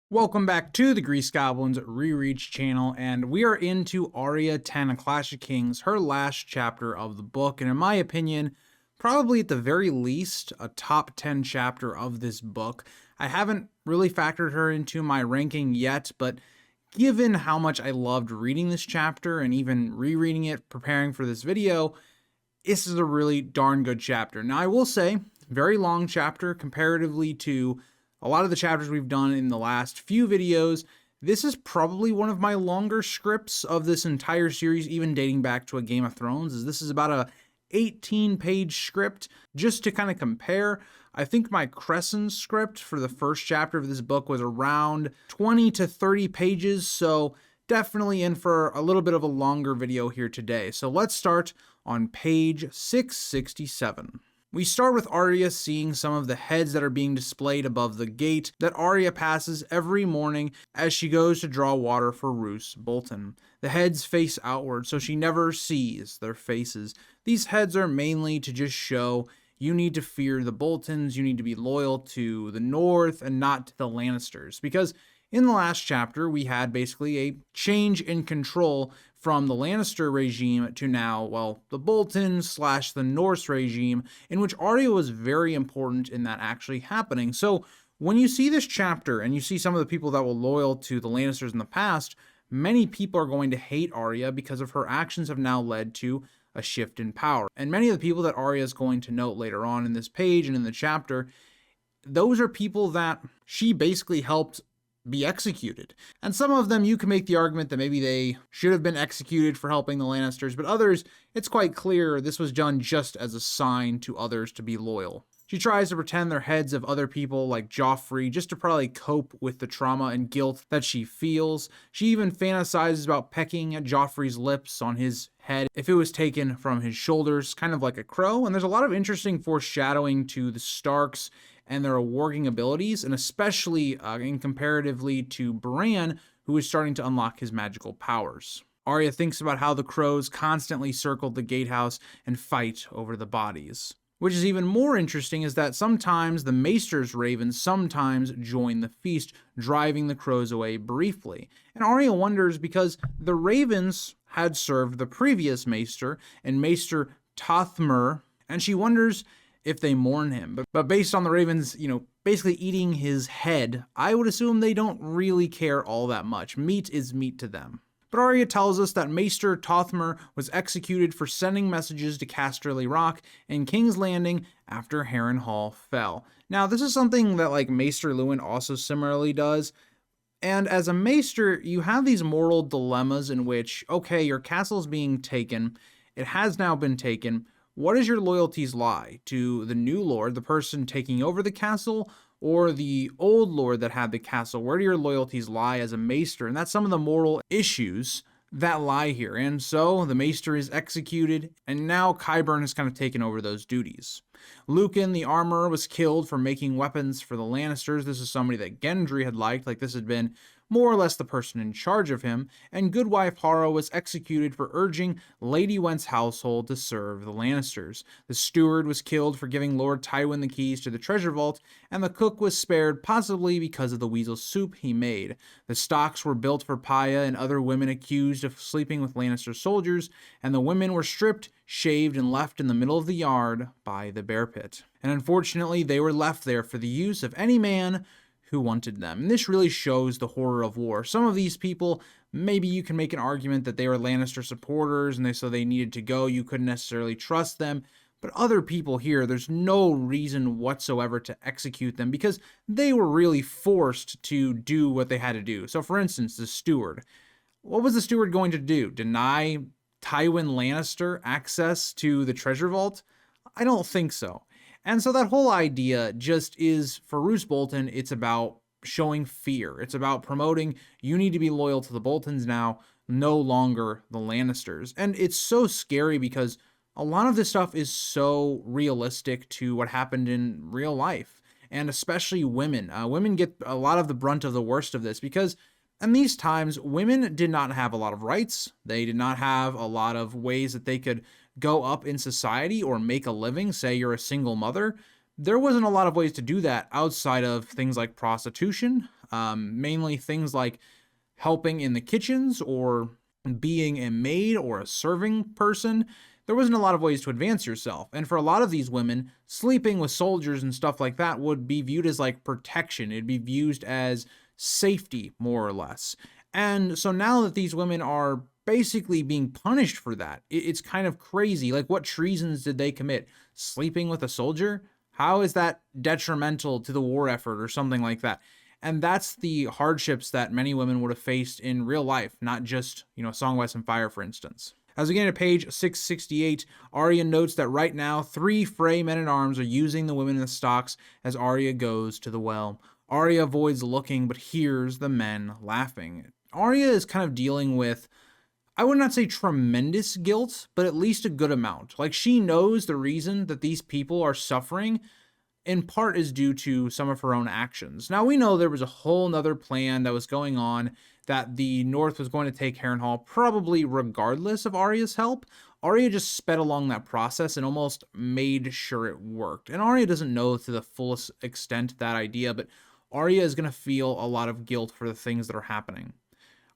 Welcome back to the Grease Goblins Reread channel, and we are into Arya 10, A Clash of Kings, her last chapter of the book, and in my opinion, probably at the very least, a top 10 chapter of this book. I haven't really factored her into my ranking yet, but given how much I loved reading this chapter and even rereading it, preparing for this video, this is a really darn good chapter. Now, I will say, very long chapter comparatively to a lot of the chapters we've done in the last few videos. This is probably one of my longer scripts of this entire series, even dating back to a Game of Thrones, as this is about a 18-page script. Just to kind of compare, I think my Crescent script for the first chapter of this book was around 20 to 30 pages, so definitely in for a little bit of a longer video here today. So let's start on page 667. We start with Arya seeing some of the heads that are being displayed above the gate that Arya passes every morning as she goes to draw water for Roose Bolton. The heads face outward, so she never sees their faces. These heads are mainly to just show you need to fear the Boltons, you need to be loyal to the North and not to the Lannisters, because in the last chapter, we had basically a change in control from the Lannister regime to now, well, the Bolton / the Norse regime, in which Arya was very important in that actually happening. So when you see this chapter and you see some of the people that were loyal to the Lannisters in the past, many people are going to hate Arya because of her actions have now led to a shift in power. And many of the people that Arya is going to note later on in this page and in the chapter, those are people that she basically helped be executed. And some of them you can make the argument that maybe they should have been executed for helping the Lannisters, but others, it's quite clear this was done just as a sign to others to be loyal. She tries to pretend they're heads of other people like Joffrey just to probably cope with the trauma and guilt that she feels. She even fantasizes about pecking at Joffrey's lips on his head if it was taken from his shoulders, kind of like a crow. And there's a lot of interesting foreshadowing to the Starks and their warging abilities, and especially in comparatively to Bran, who is starting to unlock his magical powers. Arya thinks about how the crows constantly circled the gatehouse and fight over the bodies. Which is even more interesting is that sometimes the Maester's ravens sometimes join the feast, driving the crows away briefly. And Arya wonders because the ravens had served the previous Maester, and Maester Tothmer, and she wonders if they mourn him. But based on the ravens, basically eating his head, I would assume they don't really care all that much. Meat is meat to them. But Arya tells us that Maester Tothmer was executed for sending messages to Casterly Rock and King's Landing after Harrenhal fell. Now, this is something that Maester Luwin also similarly does. And as a Maester, you have these moral dilemmas in which, okay, your castle's being taken, it has now been taken. What does your loyalties lie? To the new lord, the person taking over the castle, or the old lord that had the castle? Where do your loyalties lie as a Maester? And that's some of the moral issues that lie here. And so the Maester is executed, and now Qyburn has kind of taken over those duties. Lucan, the armorer, was killed for making weapons for the Lannisters. This is somebody that Gendry had liked, this had been more or less the person in charge of him, and Goodwife Hara was executed for urging Lady Went's household to serve the Lannisters. The steward was killed for giving Lord Tywin the keys to the treasure vault, and the cook was spared possibly because of the weasel soup he made. The stocks were built for Paya and other women accused of sleeping with Lannister soldiers, and the women were stripped, shaved, and left in the middle of the yard by the bear pit. And unfortunately, they were left there for the use of any man who wanted them. And this really shows the horror of war. Some of these people, maybe you can make an argument that they were Lannister supporters and so they needed to go. You couldn't necessarily trust them. But other people here, there's no reason whatsoever to execute them because they were really forced to do what they had to do. So for instance, the steward. What was the steward going to do? Deny Tywin Lannister access to the treasure vault? I don't think so. And so that whole idea just is, for Roose Bolton, it's about showing fear. It's about promoting, you need to be loyal to the Boltons now, no longer the Lannisters. And it's so scary because a lot of this stuff is so realistic to what happened in real life. And especially women. Women get a lot of the brunt of the worst of this because in these times, women did not have a lot of rights. They did not have a lot of ways that they could go up in society or make a living. Say you're a single mother. There wasn't a lot of ways to do that outside of things like prostitution. mainly things like helping in the kitchens or being a maid or a serving person. There wasn't a lot of ways to advance yourself. And for a lot of these women, sleeping with soldiers and stuff like that would be viewed as like protection. It'd be viewed as safety, more or less. And so now that these women are basically being punished for that, it's kind of crazy. Like, what treasons did they commit? Sleeping with a soldier? How is that detrimental to the war effort or something like that? And that's the hardships that many women would have faced in real life, not just, Song of Ice and Fire, for instance. As we get to page 668, Arya notes that right now 3 Frey men-at-arms are using the women in the stocks as Arya goes to the well. Arya avoids looking but hears the men laughing. Arya is kind of dealing with, I would not say tremendous guilt, but at least a good amount. Like, she knows the reason that these people are suffering in part is due to some of her own actions. Now, we know there was a whole nother plan that was going on, that the North was going to take Harrenhal probably regardless of Arya's help. Arya just sped along that process and almost made sure it worked. And Arya doesn't know to the fullest extent that idea, but Arya is going to feel a lot of guilt for the things that are happening.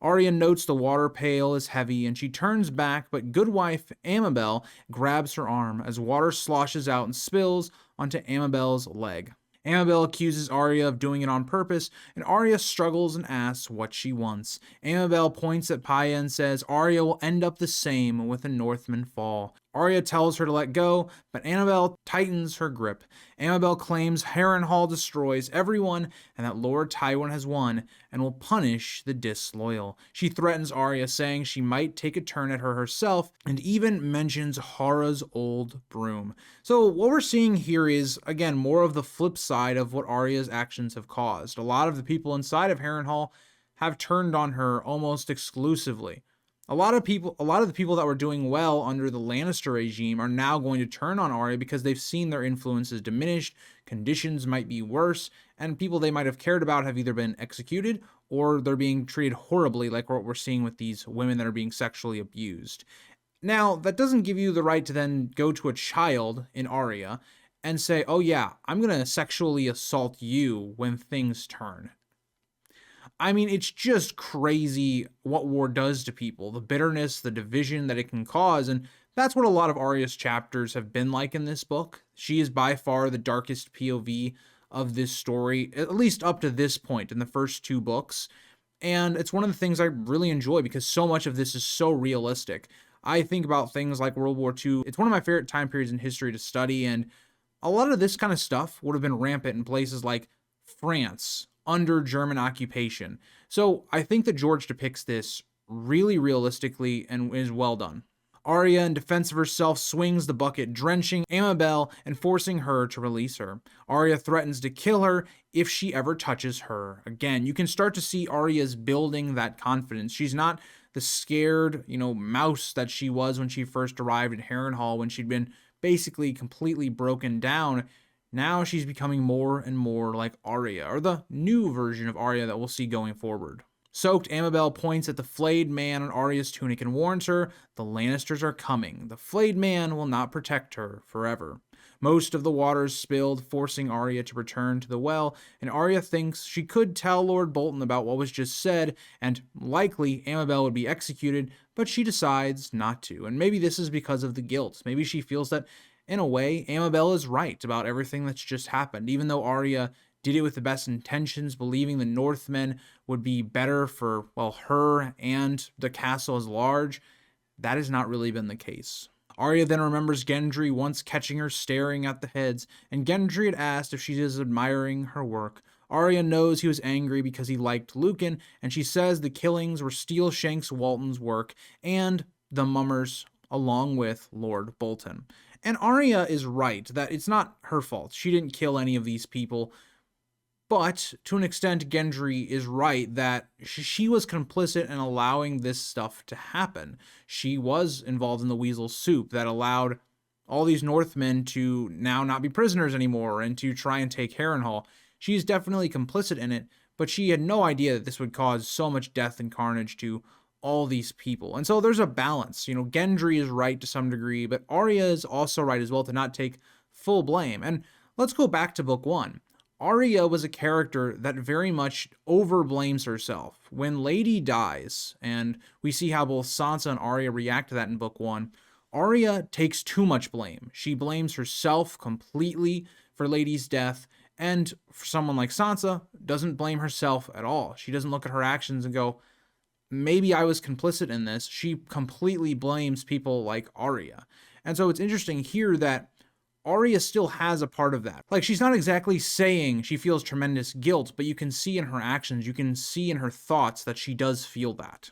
Arya notes the water pail is heavy and she turns back, but Goodwife Amabel grabs her arm as water sloshes out and spills onto Amabel's leg. Amabel accuses Arya of doing it on purpose, and Arya struggles and asks what she wants. Amabel points at Paya and says Arya will end up the same with the Northmen fall. Arya tells her to let go, but Amabel tightens her grip. Amabel claims Harrenhal destroys everyone and that Lord Tywin has won and will punish the disloyal. She threatens Arya, saying she might take a turn at her herself, and even mentions Hara's old broom. So what we're seeing here is, again, more of the flip side of what Arya's actions have caused. A lot of the people inside of Harrenhal have turned on her almost exclusively. A lot of the people that were doing well under the Lannister regime are now going to turn on Arya because they've seen their influences diminished, conditions might be worse, and people they might have cared about have either been executed or they're being treated horribly, like what we're seeing with these women that are being sexually abused. Now, that doesn't give you the right to then go to a child in Arya and say, oh yeah, I'm going to sexually assault you when things turn. I mean, it's just crazy what war does to people, the bitterness, the division that it can cause, and that's what a lot of Arya's chapters have been like in this book. She is by far the darkest POV of this story, at least up to this point in the first 2 books, and it's one of the things I really enjoy because so much of this is so realistic. I think about things like World War II. It's one of my favorite time periods in history to study, and a lot of this kind of stuff would have been rampant in places like France, under German occupation. So I think that George depicts this really realistically and is well done. Arya, in defense of herself, swings the bucket, drenching Amabel and forcing her to release her. Arya threatens to kill her if she ever touches her again. You can start to see Arya's building that confidence. She's not the scared, mouse that she was when she first arrived at Harrenhal, when she'd been basically completely broken down. Now she's becoming more and more like Arya, or the new version of Arya that we'll see going forward. Soaked, Amabel points at the flayed man on Arya's tunic and warns her, the Lannisters are coming. The flayed man will not protect her forever. Most of the water is spilled, forcing Arya to return to the well, and Arya thinks she could tell Lord Bolton about what was just said, and likely Amabel would be executed, but she decides not to. And maybe this is because of the guilt. Maybe she feels that in a way, Amabel is right about everything that's just happened. Even though Arya did it with the best intentions, believing the Northmen would be better for, her and the castle as large, that has not really been the case. Arya then remembers Gendry once catching her staring at the heads, and Gendry had asked if she is admiring her work. Arya knows he was angry because he liked Lucan, and she says the killings were Steel Shanks Walton's work and the mummers, along with Lord Bolton. And Arya is right that it's not her fault. She didn't kill any of these people. But to an extent, Gendry is right that she was complicit in allowing this stuff to happen. She was involved in the weasel soup that allowed all these Northmen to now not be prisoners anymore and to try and take Harrenhal. She's definitely complicit in it, but she had no idea that this would cause so much death and carnage to all these people. And so there's a balance. Gendry is right to some degree, but Arya is also right as well to not take full blame. And let's go back to book 1. Arya was a character that very much overblames herself. When Lady dies, and we see how both Sansa and Arya react to that in book 1, Arya takes too much blame. She blames herself completely for Lady's death, and for someone like Sansa, doesn't blame herself at all. She doesn't look at her actions and go, maybe I was complicit in this. She completely blames people like Arya. And so it's interesting here that Arya still has a part of that. Like, she's not exactly saying she feels tremendous guilt, but you can see in her actions, you can see in her thoughts that she does feel that.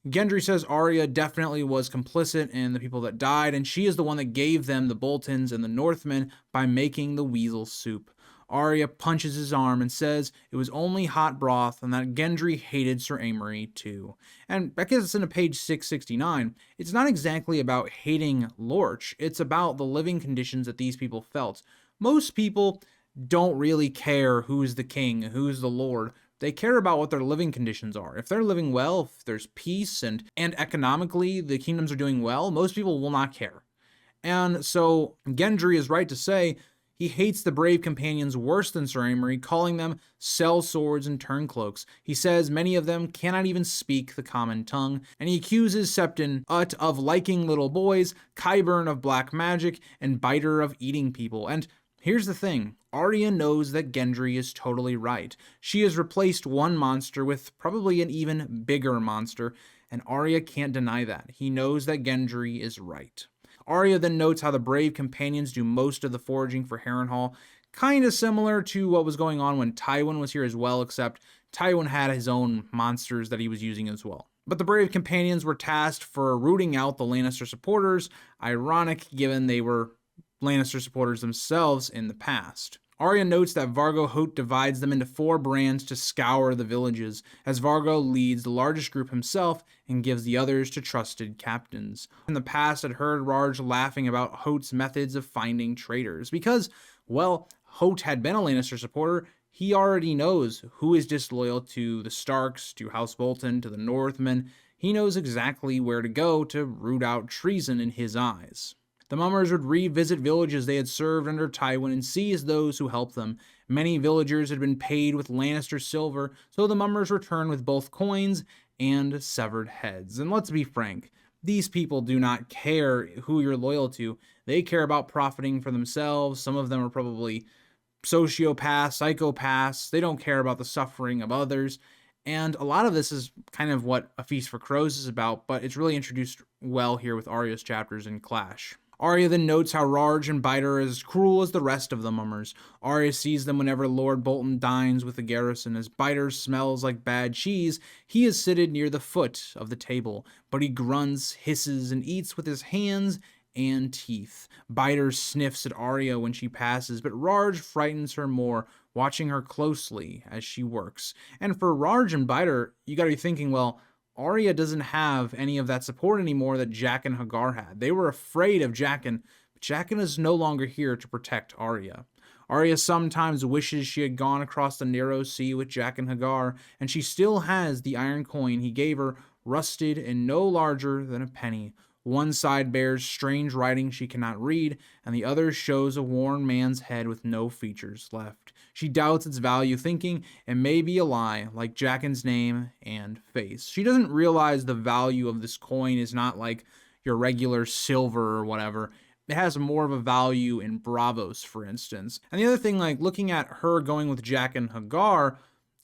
Gendry says Arya definitely was complicit in the people that died, and she is the one that gave them the Boltons and the Northmen by making the weasel soup. Arya punches his arm and says it was only hot broth and that Gendry hated Sir Amory too. And that gets us into page 669. It's not exactly about hating Lorch, it's about the living conditions that these people felt. Most people don't really care who's the king, who's the lord. They care about what their living conditions are. If they're living well, if there's peace and economically the kingdoms are doing well, most people will not care. And so Gendry is right to say he hates the brave companions worse than Sir Amory, calling them sell swords and turn cloaks. He says many of them cannot even speak the common tongue, and he accuses Septon Ut of liking little boys, Qyburn of black magic, and Biter of eating people. And here's the thing, Arya knows that Gendry is totally right. She has replaced one monster with probably an even bigger monster, and Arya can't deny that. He knows that Gendry is right. Arya then notes how the brave companions do most of the foraging for Harrenhal, kind of similar to what was going on when Tywin was here as well, except Tywin had his own monsters that he was using as well. But the brave companions were tasked for rooting out the Lannister supporters, ironic given they were Lannister supporters themselves in the past. Arya notes that Vargo Hoat divides them into 4 brands to scour the villages, as Vargo leads the largest group himself and gives the others to trusted captains. In the past, I'd heard Rarge laughing about Hoat's methods of finding traitors, because, well, Hoat had been a Lannister supporter. He already knows who is disloyal to the Starks, to House Bolton, to the Northmen. He knows exactly where to go to root out treason in his eyes. The mummers would revisit villages they had served under Tywin and seize those who helped them. Many villagers had been paid with Lannister silver, so the mummers returned with both coins and severed heads. And let's be frank, these people do not care who you're loyal to. They care about profiting for themselves. Some of them are probably sociopaths, psychopaths. They don't care about the suffering of others. And a lot of this is kind of what A Feast for Crows is about, but it's really introduced well here with Arya's chapters in Clash. Arya then notes how Rarge and Biter are as cruel as the rest of the mummers. Arya sees them whenever Lord Bolton dines with the garrison. As Biter smells like bad cheese, he is seated near the foot of the table, but he grunts, hisses, and eats with his hands and teeth. Biter sniffs at Arya when she passes, but Rarge frightens her more, watching her closely as she works. And for Rarge and Biter, you gotta be thinking, well, Arya doesn't have any of that support anymore that Jaqen H'ghar had. They were afraid of Jaqen, but Jaqen is no longer here to protect Arya. Arya sometimes wishes she had gone across the narrow sea with Jaqen H'ghar, and she still has the iron coin he gave her, rusted and no larger than a penny. One side bears strange writing she cannot read, and the other shows a worn man's head with no features left. She doubts its value, thinking it may be a lie, like Jaqen's name and face. She doesn't realize the value of this coin is not like your regular silver or whatever. It has more of a value in Bravos, for instance. And the other thing, like looking at her going with Jaqen H'ghar,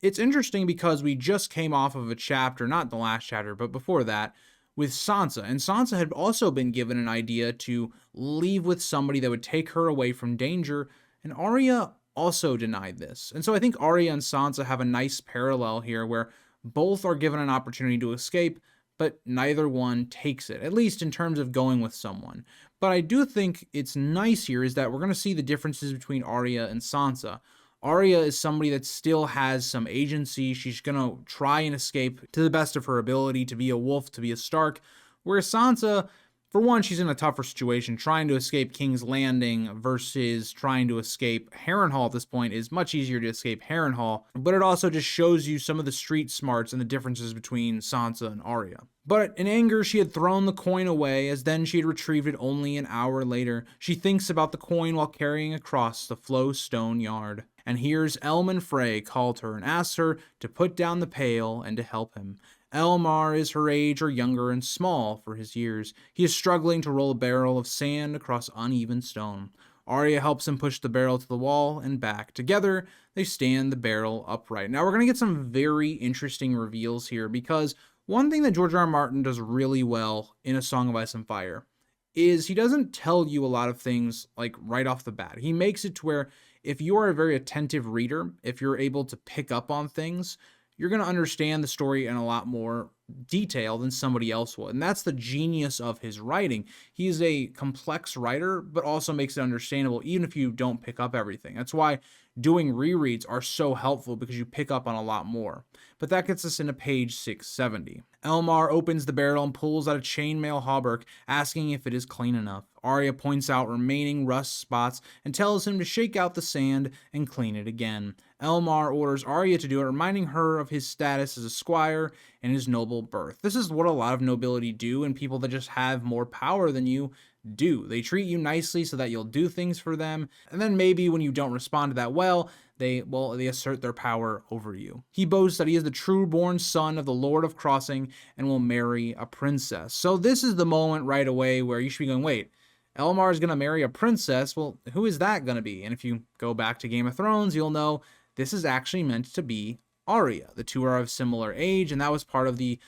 it's interesting because we just came off of a chapter, not the last chapter, but before that, with Sansa. And Sansa had also been given an idea to leave with somebody that would take her away from danger, and Arya also denied this. And so I think Arya and Sansa have a nice parallel here where both are given an opportunity to escape, but neither one takes it, at least in terms of going with someone. But I do think it's nice here is that we're going to see the differences between Arya and Sansa. Arya is somebody that still has some agency. She's going to try and escape to the best of her ability, to be a wolf, to be a Stark. Whereas Sansa, for one, she's in a tougher situation. Trying to escape King's Landing versus trying to escape Harrenhal at this point is much easier to escape Harrenhal. But it also just shows you some of the street smarts and the differences between Sansa and Arya. But in anger, she had thrown the coin away, as then she had retrieved it only an hour later. She thinks about the coin while carrying across the Flow Stone yard. and hears Elman Frey call to her and asks her to put down the pail and to help him. Elmar is her age or younger and small for his years. He is struggling to roll a barrel of sand across uneven stone. Arya helps him push the barrel to the wall and back. Together, they stand the barrel upright. Now, we're going to get some very interesting reveals here, because one thing that George R. R. Martin does really well in A Song of Ice and Fire is he doesn't tell you a lot of things like right off the bat. He makes it to where if you are a very attentive reader, if you're able to pick up on things, you're going to understand the story in a lot more detail than somebody else would. And that's the genius of his writing. He's a complex writer, but also makes it understandable even if you don't pick up everything. That's why doing rereads are so helpful, because you pick up on a lot more. But that gets us into page 670. Elmar opens the barrel and pulls out a chainmail hauberk, asking if it is clean enough. Arya points out remaining rust spots and tells him to shake out the sand and clean it again. Elmar orders Arya to do it, reminding her of his status as a squire and his noble birth. This is what a lot of nobility do, and people that just have more power than you do. They treat you nicely so that you'll do things for them, and then maybe when you don't respond to that well, they assert their power over you. He boasts that he is the true-born son of the Lord of Crossing and will marry a princess. So this is the moment right away where you should be going, wait, Elmar is going to marry a princess? Well, who is that going to be? And if you go back to Game of Thrones, you'll know this is actually meant to be Arya. The two are of similar age, and that was part of the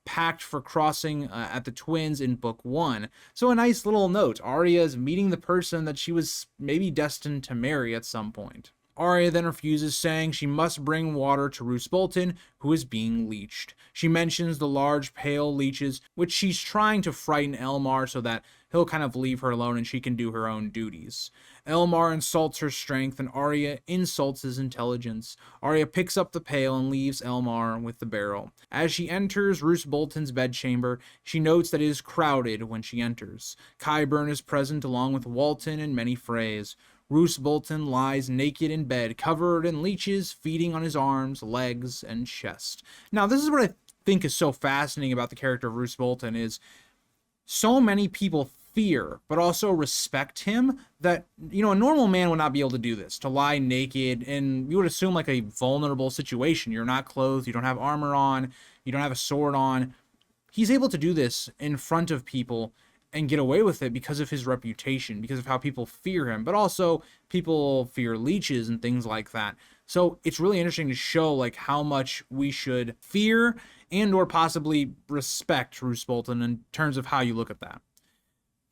pact for crossing at the twins in book 1. So a nice little note. Arya is meeting the person that she was maybe destined to marry at some point. Arya then refuses, saying she must bring water to Roose Bolton, who is being leeched. She mentions the large pale leeches, which she's trying to frighten Elmar so that he'll kind of leave her alone and she can do her own duties. Elmar insults her strength and Arya insults his intelligence. Arya picks up the pail and leaves Elmar with the barrel. As she enters Roose Bolton's bedchamber, she notes that it is crowded when she enters. Qyburn is present along with Walton and many Freys. Roose Bolton lies naked in bed, covered in leeches, feeding on his arms, legs, and chest. Now, this is what I think is so fascinating about the character of Roose Bolton is so many people fear, but also respect him that, a normal man would not be able to do this, to lie naked, and you would assume like a vulnerable situation. You're not clothed, you don't have armor on, you don't have a sword on. He's able to do this in front of people and get away with it because of his reputation, because of how people fear him, but also people fear leeches and things like that. So it's really interesting to show like how much we should fear and or possibly respect Roose Bolton in terms of how you look at that.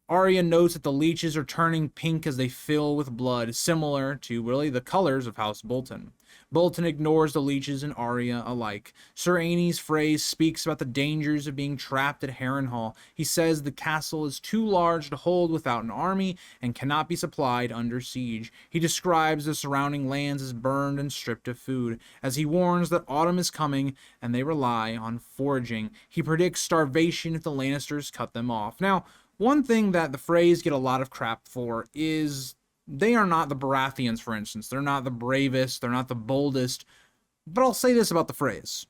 Arya notes that the leeches are turning pink as they fill with blood, similar to really the colors of House Bolton. Bolton ignores the leeches and Arya alike. Sir Aenys Freys speaks about the dangers of being trapped at Harrenhal. He says the castle is too large to hold without an army and cannot be supplied under siege. He describes the surrounding lands as burned and stripped of food, as he warns that autumn is coming and they rely on foraging. He predicts starvation if the Lannisters cut them off. Now, one thing that the Freys get a lot of crap for is they are not the Baratheons, for instance. They're not the bravest, they're not the boldest. But I'll say this about the Freys.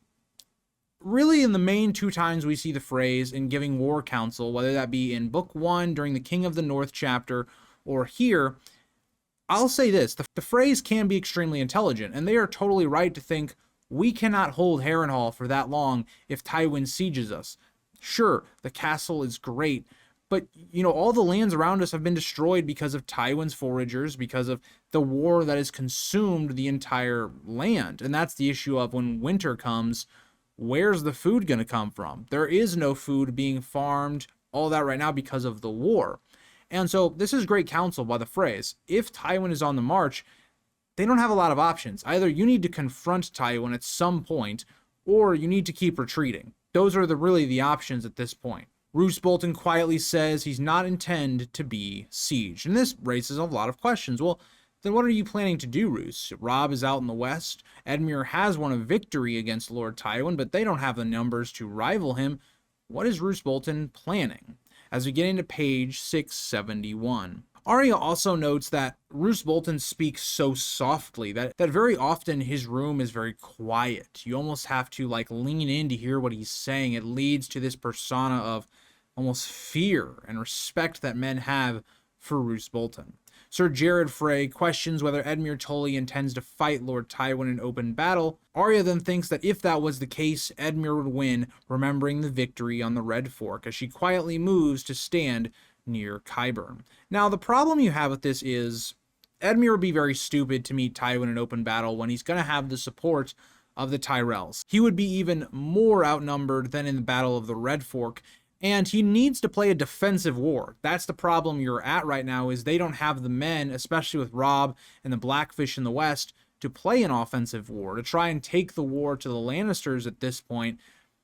Really, in the main 2 times we see the Freys in giving war counsel, whether that be in Book 1 during the King of the North chapter or here, I'll say this. The Freys can be extremely intelligent, and they are totally right to think we cannot hold Harrenhal for that long if Tywin sieges us. Sure, the castle is great, but, all the lands around us have been destroyed because of Tywin's foragers, because of the war that has consumed the entire land. And that's the issue of when winter comes, where's the food going to come from? There is no food being farmed, all that right now because of the war. And so this is great counsel by the Freys. If Tywin is on the march, they don't have a lot of options. Either you need to confront Tywin at some point, or you need to keep retreating. Those are really the options at this point. Roose Bolton quietly says he's not intended to be sieged. And this raises a lot of questions. Well, then what are you planning to do, Roose? Robb is out in the west. Edmure has won a victory against Lord Tywin, but they don't have the numbers to rival him. What is Roose Bolton planning? As we get into page 671. Arya also notes that Roose Bolton speaks so softly that very often his room is very quiet. You almost have to lean in to hear what he's saying. It leads to this persona of almost fear and respect that men have for Roose Bolton. Sir Jared Frey questions whether Edmure Tully intends to fight Lord Tywin in open battle. Arya then thinks that if that was the case, Edmure would win, remembering the victory on the Red Fork, as she quietly moves to stand near Qyburn. Now, the problem you have with this is Edmure would be very stupid to meet Tywin in open battle when he's going to have the support of the Tyrells. He would be even more outnumbered than in the Battle of the Red Fork, and he needs to play a defensive war. That's the problem you're at right now, is they don't have the men, especially with Robb and the Blackfish in the West, to play an offensive war, to try and take the war to the Lannisters at this point.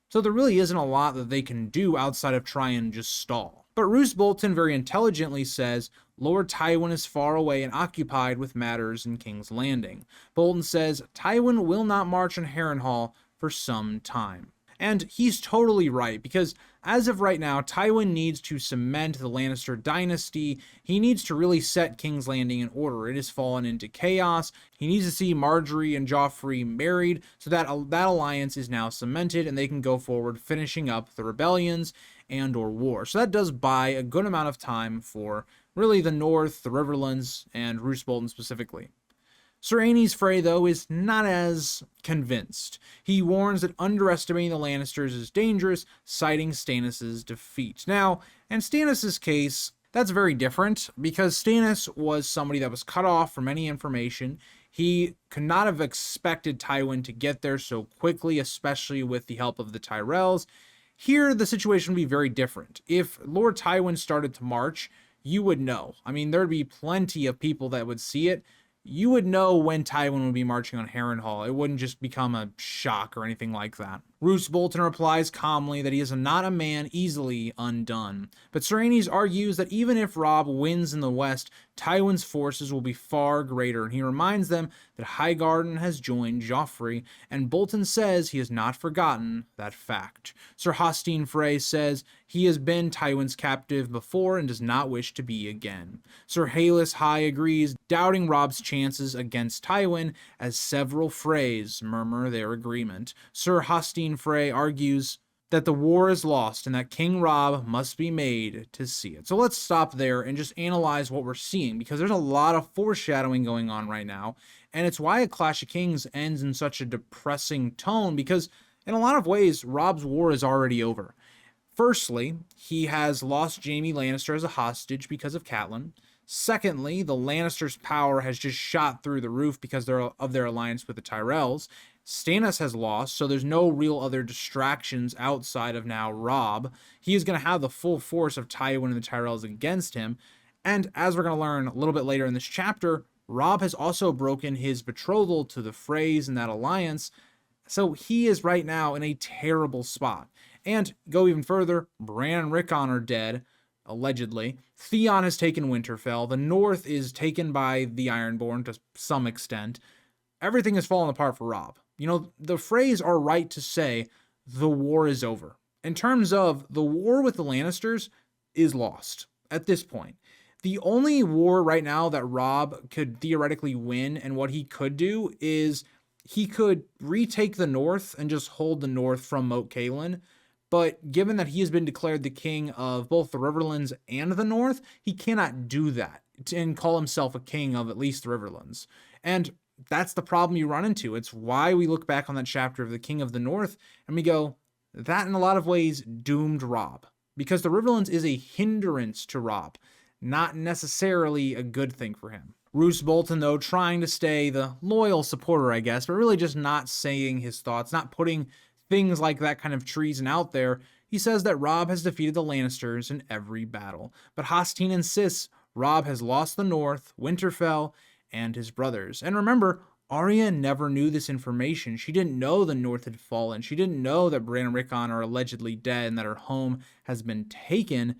So there really isn't a lot that they can do outside of try and just stall. But Roose Bolton very intelligently says Lord Tywin is far away and occupied with matters in King's Landing. Bolton says Tywin will not march on Harrenhal for some time. And he's totally right, because as of right now, Tywin needs to cement the Lannister dynasty. He needs to really set King's Landing in order. It has fallen into chaos. He needs to see Margaery and Joffrey married so that alliance is now cemented and they can go forward finishing up the rebellions and or war. So that does buy a good amount of time for really the North, the Riverlands, and Roose Bolton specifically. Sir Aenys Frey, though, is not as convinced. He warns that underestimating the Lannisters is dangerous, citing Stannis' defeat. Now, in Stannis' case, that's very different, because Stannis was somebody that was cut off from any information. He could not have expected Tywin to get there so quickly, especially with the help of the Tyrells. Here, the situation would be very different. If Lord Tywin started to march, you would know. I mean, there'd be plenty of people that would see it. You would know when Tywin would be marching on Harrenhal. It wouldn't just become a shock or anything like that. Roose Bolton replies calmly that he is not a man easily undone. But Sir Aenys argues that even if Robb wins in the West, Tywin's forces will be far greater, and he reminds them that Highgarden has joined Joffrey, and Bolton says he has not forgotten that fact. Sir Hostine Frey says he has been Tywin's captive before and does not wish to be again. Sir Haelys High agrees, doubting Robb's chances against Tywin, as several Freys murmur their agreement. Sir Hostine Frey argues that the war is lost and that King Robb must be made to see it. So let's stop there and just analyze what we're seeing, because there's a lot of foreshadowing going on right now, and it's why A Clash of Kings ends in such a depressing tone, because in a lot of ways, Robb's war is already over. Firstly, he has lost Jaime Lannister as a hostage because of Catelyn. Secondly, the Lannisters' power has just shot through the roof because of their alliance with the Tyrells. Stannis has lost, so there's no real other distractions outside of now Robb. He is going to have the full force of Tywin and the Tyrells against him. And as we're going to learn a little bit later in this chapter, Robb has also broken his betrothal to the Freys in that alliance. So he is right now in a terrible spot. And go even further, Bran and Rickon are dead, allegedly. Theon has taken Winterfell. The North is taken by the Ironborn to some extent. Everything has fallen apart for Robb. You know, the Freys are right to say the war is over. In terms of the war with the Lannisters is lost at this point. The only war right now that Robb could theoretically win, and what he could do is he could retake the North and just hold the North from Moat Cailin. But given that he has been declared the king of both the Riverlands and the North, he cannot do that and call himself a king of at least the Riverlands. And that's the problem you run into. It's why we look back on that chapter of the King of the North and we go, that in a lot of ways doomed Robb. Because the Riverlands is a hindrance to Robb, not necessarily a good thing for him. Roose Bolton, though, trying to stay the loyal supporter, I guess, but really just not saying his thoughts, not putting things like that kind of treason out there. He says that Robb has defeated the Lannisters in every battle. But Hostine insists Robb has lost the North, Winterfell, and his brothers. And remember, Arya never knew this information. She didn't know the North had fallen. She didn't know that Bran and Rickon are allegedly dead and that her home has been taken.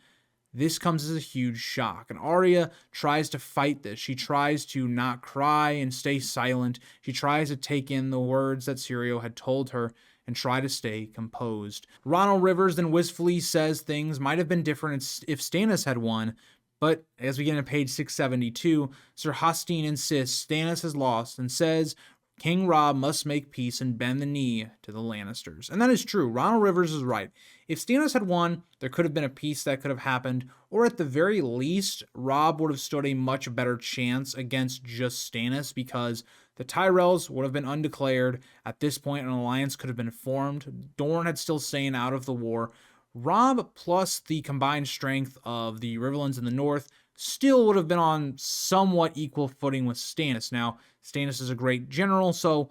This comes as a huge shock, and Arya tries to fight this. She tries to not cry and stay silent. She tries to take in the words that Syrio had told her and try to stay composed. Ronald Rivers then wistfully says things might have been different if Stannis had won, but as we get into page 672, Sir Hostine insists Stannis has lost and says King Robb must make peace and bend the knee to the Lannisters. And that is true. Ronald Rivers is right. If Stannis had won, there could have been a peace that could have happened, or at the very least, Robb would have stood a much better chance against just Stannis, because the Tyrells would have been undeclared. At this point, an alliance could have been formed. Dorne had still stayed out of the war. Robb, plus the combined strength of the Riverlands in the north, still would have been on somewhat equal footing with Stannis. Now, Stannis is a great general, so,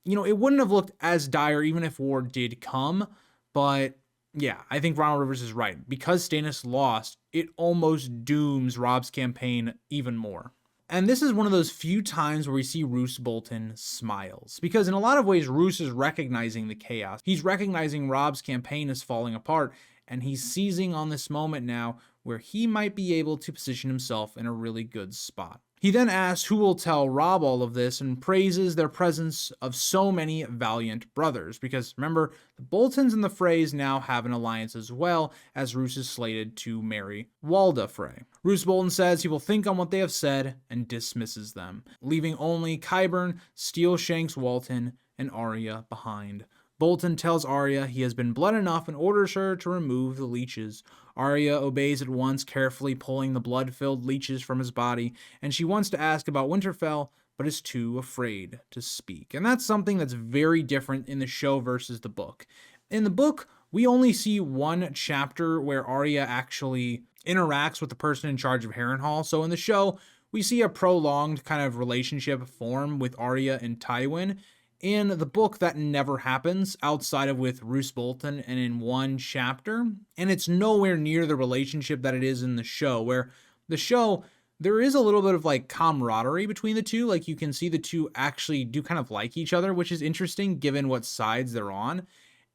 it wouldn't have looked as dire even if war did come. But, yeah, I think Ronald Rivers is right. Because Stannis lost, it almost dooms Robb's campaign even more. And this is one of those few times where we see Roose Bolton smiles. Because in a lot of ways, Roose is recognizing the chaos. He's recognizing Robb's campaign is falling apart, and he's seizing on this moment now where he might be able to position himself in a really good spot. He then asks who will tell Robb all of this and praises their presence of so many valiant brothers. Because remember, the Boltons and the Freys now have an alliance as well, as Roose is slated to marry Walda Frey. Roose Bolton says he will think on what they have said and dismisses them, leaving only Qyburn, Steelshanks Walton, and Arya behind. Bolton tells Arya he has been blood enough and orders her to remove the leeches. Arya obeys at once, carefully pulling the blood-filled leeches from his body, and she wants to ask about Winterfell, but is too afraid to speak. And that's something that's very different in the show versus the book. In the book, we only see one chapter where Arya actually interacts with the person in charge of Harrenhal. So in the show, we see a prolonged kind of relationship form with Arya and Tywin. In the book, that never happens outside of with Roose Bolton and in one chapter. And it's nowhere near the relationship that it is in the show, where the show, there is a little bit of like camaraderie between the two. Like you can see the two actually do kind of like each other, which is interesting given what sides they're on.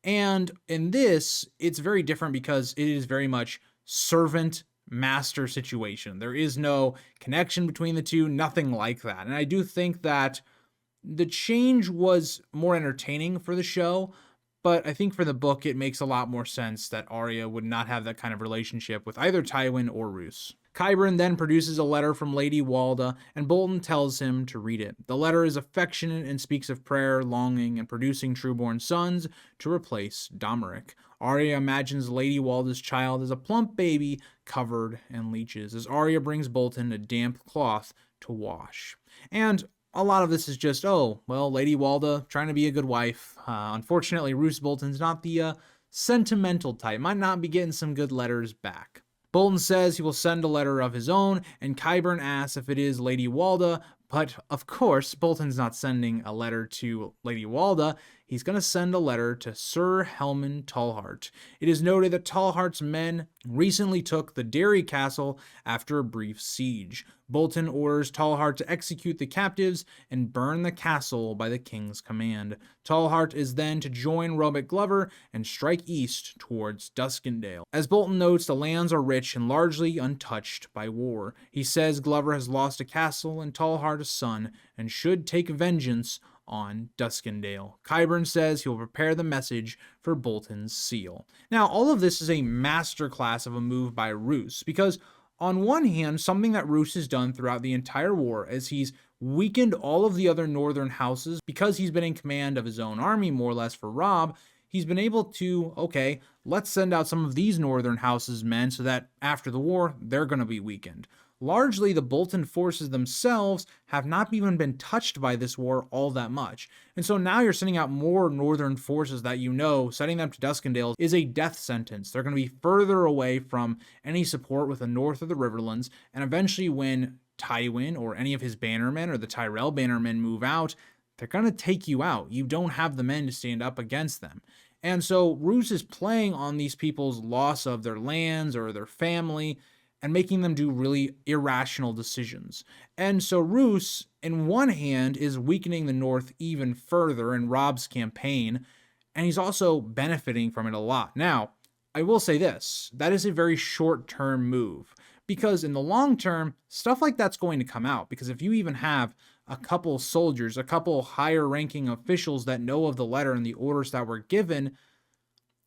And in this, it's very different because it is very much servant master situation. There is no connection between the two, nothing like that. And I do think that the change was more entertaining for the show, but I think for the book, it makes a lot more sense that Arya would not have that kind of relationship with either Tywin or Roose. Qyburn then produces a letter from Lady Walda, and Bolton tells him to read it. The letter is affectionate and speaks of prayer, longing, and producing trueborn sons to replace Domeric. Arya imagines Lady Walda's child as a plump baby covered in leeches, as Arya brings Bolton a damp cloth to wash. And a lot of this is just, Lady Walda trying to be a good wife. Unfortunately, Roose Bolton's not the sentimental type. Might not be getting some good letters back. Bolton says he will send a letter of his own, and Qyburn asks if it is Lady Walda, but of course, Bolton's not sending a letter to Lady Walda. He's going to send a letter to Sir Helman Tallhart. It is noted that Tallhart's men recently took the Derry Castle after a brief siege. Bolton orders Tallhart to execute the captives and burn the castle by the king's command. Tallhart is then to join Robert Glover and strike east towards Duskendale. As Bolton notes, the lands are rich and largely untouched by war. He says Glover has lost a castle and Tallhart a son and should take vengeance on Duskendale. Qyburn says he will prepare the message for Bolton's seal. Now, all of this is a masterclass of a move by Roose, because on one hand, something that Roose has done throughout the entire war is he's weakened all of the other northern houses because he's been in command of his own army, more or less, for Robb. He's been able to, let's send out some of these northern houses' men so that after the war, they're going to be weakened. Largely, the Bolton forces themselves have not even been touched by this war all that much. And so now you're sending out more northern forces that sending them to Duskendale is a death sentence. They're going to be further away from any support with the north of the Riverlands, and eventually when Tywin or any of his bannermen or the Tyrell bannermen move out, they're going to take you out. You don't have the men to stand up against them. And so Roose is playing on these people's loss of their lands or their family and making them do really irrational decisions. And so Roose, in one hand, is weakening the North even further in Robb's campaign, and he's also benefiting from it a lot. Now, I will say this, that is a very short-term move, because in the long term, stuff like that's going to come out, because if you even have a couple soldiers, a couple higher-ranking officials that know of the letter and the orders that were given,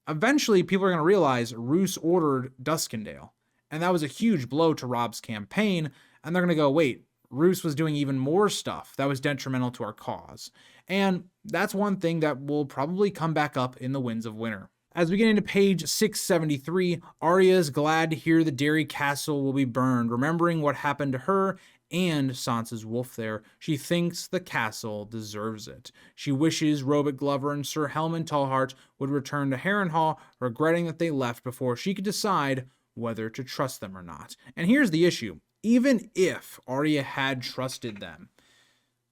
eventually people are going to realize Roose ordered Duskendale. And that was a huge blow to Robb's campaign. And they're going to go, wait, Roose was doing even more stuff that was detrimental to our cause. And that's one thing that will probably come back up in the Winds of Winter. As we get into page 673, Arya is glad to hear the Derry Castle will be burned, remembering what happened to her and Sansa's wolf there. She thinks the castle deserves it. She wishes Robert Glover and Sir Helman Tallhart would return to Harrenhal, regretting that they left before she could decide whether to trust them or not. And here's the issue. Even if Arya had trusted them,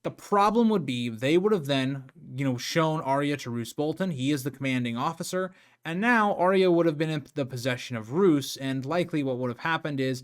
the problem would be they would have then, shown Arya to Roose Bolton. He is the commanding officer. And now Arya would have been in the possession of Roose, and likely what would have happened is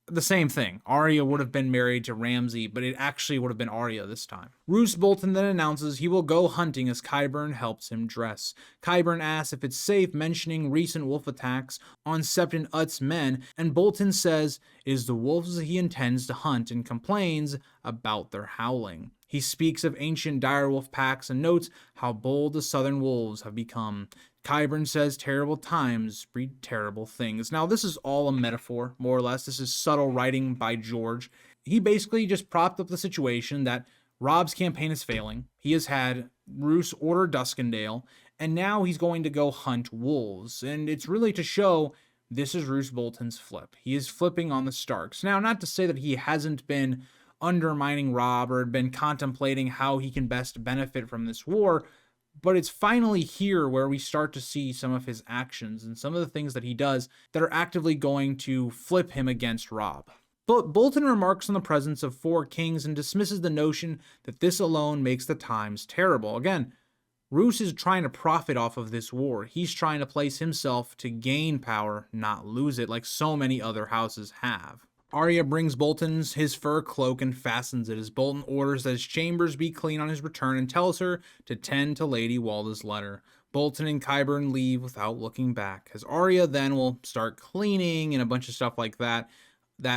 the same thing. Arya would have been married to Ramsay, but it actually would have been Arya this time. Roose Bolton then announces he will go hunting as Qyburn helps him dress. Qyburn asks if it's safe mentioning recent wolf attacks on Septon Ut's men, and Bolton says it is the wolves he intends to hunt and complains about their howling. He speaks of ancient direwolf packs and notes how bold the southern wolves have become. Qyburn says terrible times breed terrible things. Now, this is all a metaphor, more or less. This is subtle writing by George. He basically just propped up the situation that Robb's campaign is failing. He has had Roose order Duskendale, and now he's going to go hunt wolves. And it's really to show this is Roose Bolton's flip. He is flipping on the Starks. Now, not to say that he hasn't been undermining Robb or been contemplating how he can best benefit from this war, but it's finally here where we start to see some of his actions and some of the things that he does that are actively going to flip him against Robb. But Bolton remarks on the presence of 4 kings and dismisses the notion that this alone makes the times terrible. Again, Roose is trying to profit off of this war. He's trying to place himself to gain power, not lose it, like so many other houses have. Arya brings Bolton his fur cloak and fastens it as Bolton orders that his chambers be clean on his return and tells her to tend to Lady Walda's letter. Bolton and Qyburn leave without looking back, as Arya then will start cleaning and a bunch of stuff like that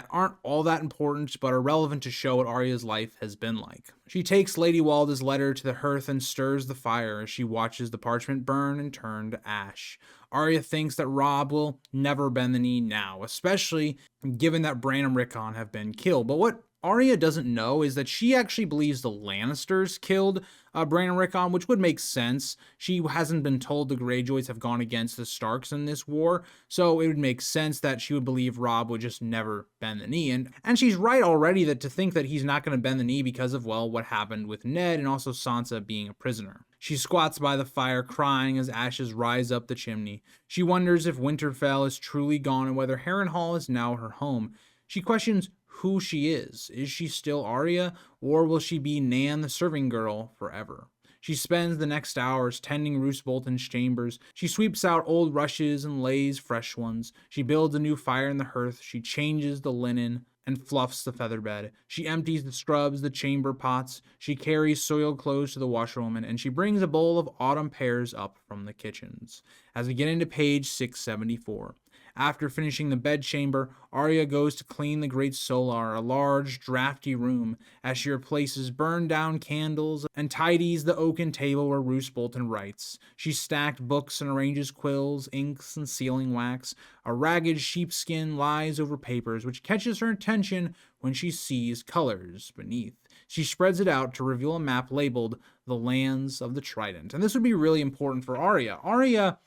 aren't all that important but are relevant to show what Arya's life has been like. She takes Lady Walda's letter to the hearth and stirs the fire as she watches the parchment burn and turn to ash. Arya thinks that Robb will never bend the knee now, especially given that Bran and Rickon have been killed. But what Arya doesn't know is that she actually believes the Lannisters killed Bran and Rickon, which would make sense. She hasn't been told the Greyjoys have gone against the Starks in this war, so it would make sense that she would believe Robb would just never bend the knee. And she's right already that to think that he's not going to bend the knee because of, well, what happened with Ned and also Sansa being a prisoner. She squats by the fire, crying as ashes rise up the chimney. She wonders if Winterfell is truly gone and whether Harrenhal is now her home. She questions who she is. Is she still Arya, or will she be Nan the serving girl forever? She spends the next hours tending Roose Bolton's chambers. She sweeps out old rushes and lays fresh ones. She builds a new fire in the hearth. She changes the linen and fluffs the featherbed. She empties the scrubs, the chamber pots. She carries soiled clothes to the washerwoman, and she brings a bowl of autumn pears up from the kitchens. As we get into page 674. After finishing the bedchamber, Arya goes to clean the great solar, a large, drafty room, as she replaces burned-down candles and tidies the oaken table where Roose Bolton writes. She stacked books and arranges quills, inks, and sealing wax. A ragged sheepskin lies over papers, which catches her attention when she sees colors beneath. She spreads it out to reveal a map labeled The Lands of the Trident. And this would be really important for Arya. Arya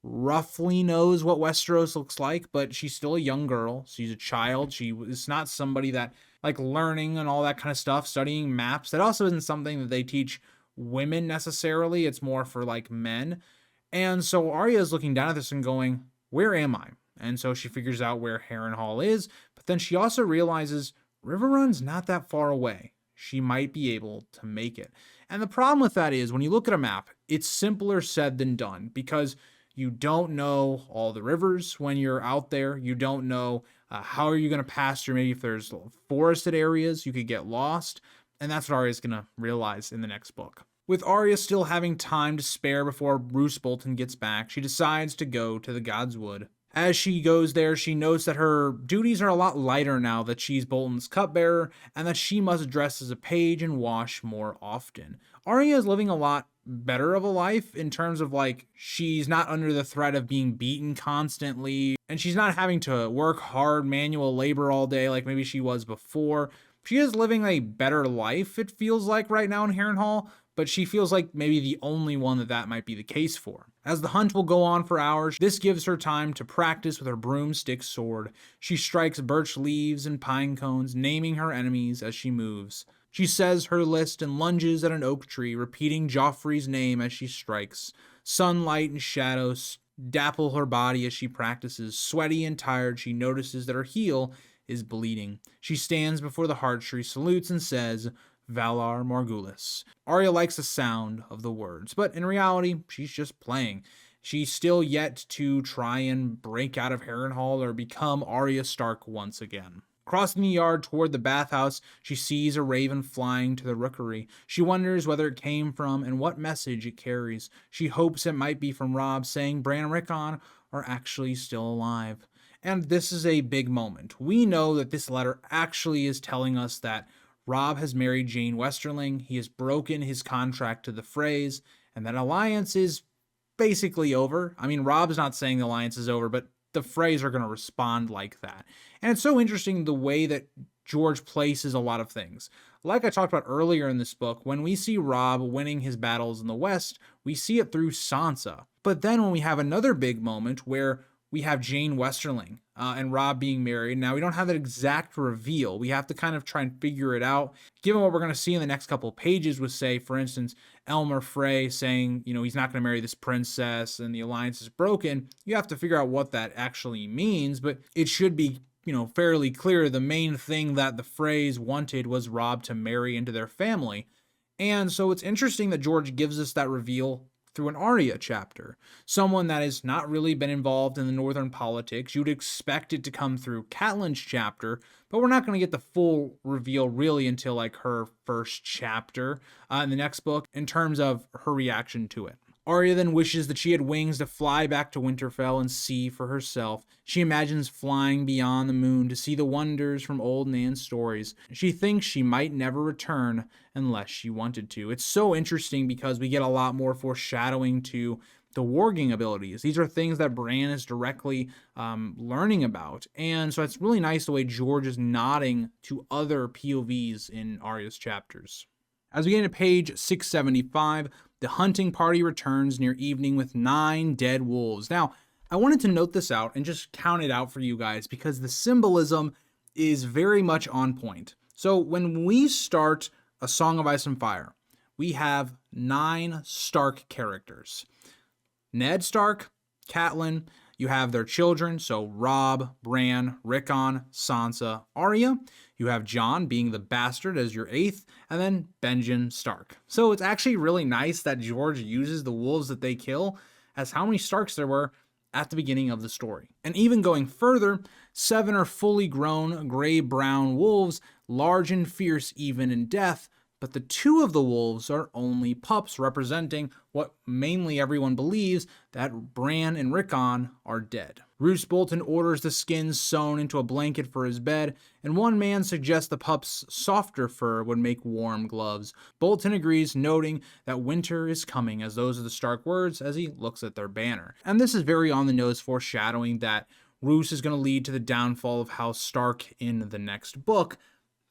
roughly knows what Westeros looks like, but she's still a young girl. She's a child. She is not somebody that, like, learning and all that kind of stuff, studying maps. That also isn't something that they teach women necessarily. It's more for, like, men. And so Arya is looking down at this and going, where am I? And so she figures out where Harrenhal is, but then she also realizes Riverrun's not that far away. She might be able to make it. And the problem with that is, when you look at a map, it's simpler said than done, because you don't know all the rivers when you're out there. You don't know how are you going to pass through. Maybe if there's forested areas, you could get lost. And that's what Arya's going to realize in the next book. With Arya still having time to spare before Roose Bolton gets back, she decides to go to the God's Wood. As she goes there, she notes that her duties are a lot lighter now that she's Bolton's cupbearer, and that she must dress as a page and wash more often. Arya is living a lot better of a life in terms of, like, she's not under the threat of being beaten constantly, and she's not having to work hard manual labor all day like maybe she was before. She is living a better life, it feels like, right now in Harrenhal, but she feels like maybe the only one that might be the case for. As the hunt will go on for hours, this gives her time to practice with her broomstick sword. She strikes birch leaves and pine cones, naming her enemies as she moves. She says her list and lunges at an oak tree, repeating Joffrey's name as she strikes. Sunlight and shadows dapple her body as she practices. Sweaty and tired, she notices that her heel is bleeding. She stands before the heart tree, salutes, and says, Valar Morghulis. Arya likes the sound of the words, but in reality, she's just playing. She's still yet to try and break out of Harrenhal or become Arya Stark once again. Crossing the yard toward the bathhouse, she sees a raven flying to the rookery. She wonders whether it came from and what message it carries. She hopes it might be from Robb saying Bran and Rickon are actually still alive. And this is a big moment. We know that this letter actually is telling us that Robb has married Jane Westerling, he has broken his contract to the Freys, and that alliance is basically over. I mean, Robb's not saying the alliance is over, but the Freys are going to respond like that. And it's so interesting the way that George places a lot of things. Like I talked about earlier in this book, when we see Robb winning his battles in the West, we see it through Sansa. But then when we have another big moment where we have Jane Westerling and Robb being married. Now, we don't have that exact reveal. We have to kind of try and figure it out. Given what we're going to see in the next couple of pages with, say, for instance, Elmer Frey saying, he's not going to marry this princess and the alliance is broken, you have to figure out what that actually means. But it should be, fairly clear the main thing that the Freys wanted was Robb to marry into their family. And so it's interesting that George gives us that reveal through an Arya chapter. Someone that has not really been involved in the northern politics. You'd expect it to come through Catelyn's chapter, but we're not going to get the full reveal really until like her first chapter in the next book in terms of her reaction to it. Arya then wishes that she had wings to fly back to Winterfell and see for herself. She imagines flying beyond the moon to see the wonders from old Nan's stories. She thinks she might never return unless she wanted to. It's so interesting because we get a lot more foreshadowing to the warging abilities. These are things that Bran is directly learning about. And so it's really nice the way George is nodding to other POVs in Arya's chapters. As we get into page 675, the hunting party returns near evening with 9 dead wolves. Now, I wanted to note this out and just count it out for you guys because the symbolism is very much on point. So when we start A Song of Ice and Fire, we have 9 Stark characters. Ned Stark, Catelyn, you have their children, so Robb, Bran, Rickon, Sansa, Arya. You have Jon being the bastard as your 8th, and then Benjen Stark. So it's actually really nice that George uses the wolves that they kill as how many Starks there were at the beginning of the story. And even going further, 7 are fully grown gray-brown wolves, large and fierce even in death, but the 2 of the wolves are only pups, representing what mainly everyone believes, that Bran and Rickon are dead. Roose Bolton orders the skins sewn into a blanket for his bed, and one man suggests the pup's softer fur would make warm gloves. Bolton agrees, noting that winter is coming, as those are the Stark words as he looks at their banner. And this is very on the nose foreshadowing that Roose is going to lead to the downfall of House Stark in the next book.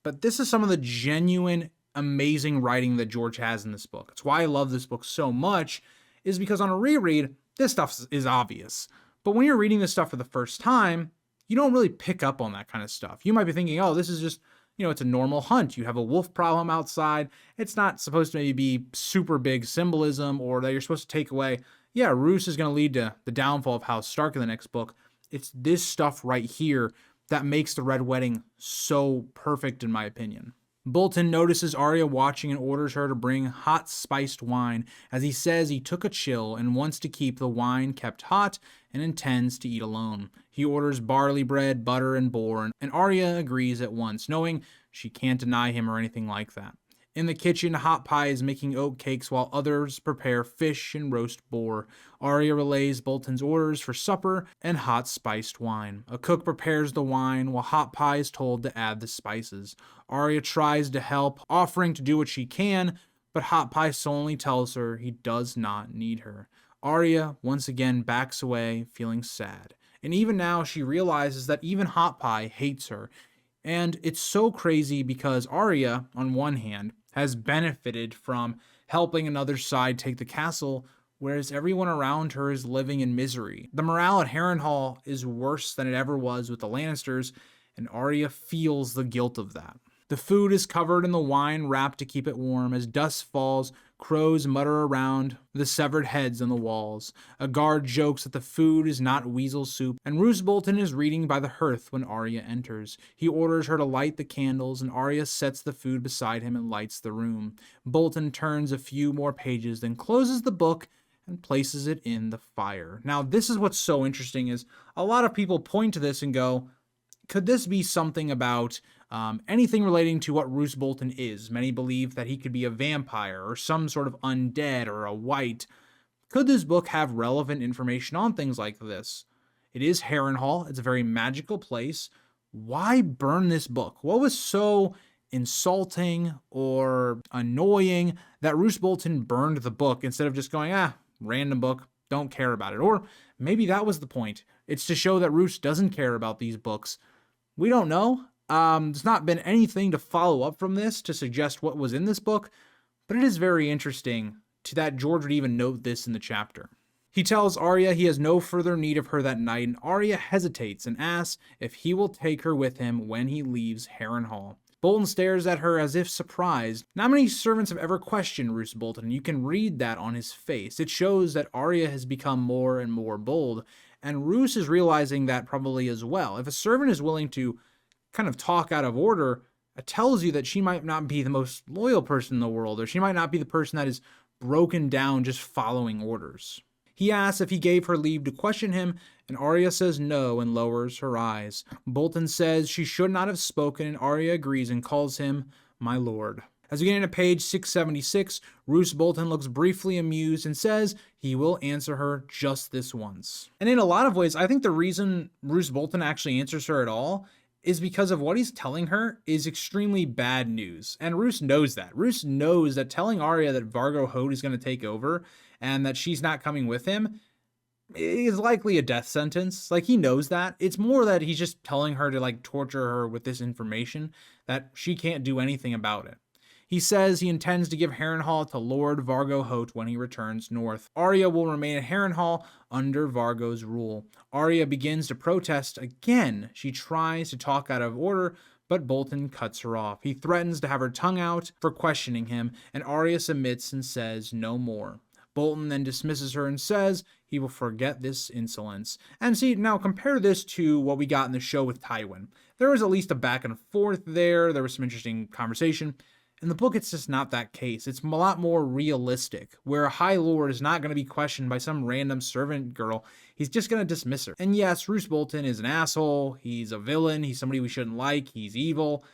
But this is some of the genuine amazing writing that George has in this book. It's why I love this book so much, is because on a reread, this stuff is obvious. But when you're reading this stuff for the first time, you don't really pick up on that kind of stuff. You might be thinking, oh, this is just, it's a normal hunt. You have a wolf problem outside. It's not supposed to maybe be super big symbolism or that you're supposed to take away, yeah, Roose is going to lead to the downfall of House Stark in the next book. It's this stuff right here that makes the Red Wedding so perfect, in my opinion. Bolton notices Arya watching and orders her to bring hot spiced wine, as he says he took a chill and wants to keep the wine kept hot and intends to eat alone. He orders barley bread, butter, and boar, and Arya agrees at once, knowing she can't deny him or anything like that. In the kitchen, Hot Pie is making oat cakes while others prepare fish and roast boar. Arya relays Bolton's orders for supper and hot spiced wine. A cook prepares the wine while Hot Pie is told to add the spices. Arya tries to help, offering to do what she can, but Hot Pie sullenly tells her he does not need her. Arya once again backs away, feeling sad. And even now she realizes that even Hot Pie hates her. And it's so crazy because Arya, on one hand, has benefited from helping another side take the castle, whereas everyone around her is living in misery. The morale at Harrenhal is worse than it ever was with the Lannisters, and Arya feels the guilt of that. The food is covered in the wine wrapped to keep it warm. As dusk falls, crows mutter around the severed heads on the walls. A guard jokes that the food is not weasel soup, and Roose Bolton is reading by the hearth when Arya enters. He orders her to light the candles, and Arya sets the food beside him and lights the room. Bolton turns a few more pages, then closes the book and places it in the fire. Now, this is what's so interesting is a lot of people point to this and go, could this be something about anything relating to what Roose Bolton is? Many believe that he could be a vampire or some sort of undead or a wight. Could this book have relevant information on things like this? It is Harrenhal. It's a very magical place. Why burn this book? What was so insulting or annoying that Roose Bolton burned the book instead of just going, random book, don't care about it? Or maybe that was the point. It's to show that Roose doesn't care about these books. We don't know. There's not been anything to follow up from this to suggest what was in this book, but it is very interesting that George would even note this in the chapter. He tells Arya he has no further need of her that night, and Arya hesitates and asks if he will take her with him when he leaves Harrenhal. Bolton stares at her as if surprised. Not many servants have ever questioned Roose Bolton, and you can read that on his face. It shows that Arya has become more and more bold, and Roose is realizing that probably as well. If a servant is willing to kind of talk out of order, it tells you that she might not be the most loyal person in the world, or she might not be the person that is broken down just following orders. He asks if he gave her leave to question him, and Arya says no and lowers her eyes. Bolton says she should not have spoken, and Arya agrees and calls him my lord. As we get into page 676, Roose Bolton looks briefly amused and says he will answer her just this once. And in a lot of ways, I think the reason Roose Bolton actually answers her at all is because of what he's telling her is extremely bad news. And Roose knows that. Roose knows that telling Arya that Vargo Hoat is going to take over and that she's not coming with him is likely a death sentence. Like, he knows that. It's more that he's just telling her to torture her with this information that she can't do anything about it. He says he intends to give Harrenhal to Lord Vargo Hoat when he returns north. Arya will remain at Harrenhal under Vargo's rule. Arya begins to protest again. She tries to talk out of order, but Bolton cuts her off. He threatens to have her tongue out for questioning him, and Arya submits and says no more. Bolton then dismisses her and says he will forget this insolence. And see, now compare this to what we got in the show with Tywin. There was at least a back and forth there. There was some interesting conversation. In the book, it's just not that case. It's a lot more realistic, where a High Lord is not going to be questioned by some random servant girl. He's just going to dismiss her. And yes, Roose Bolton is an asshole. He's a villain. He's somebody we shouldn't like. He's evil.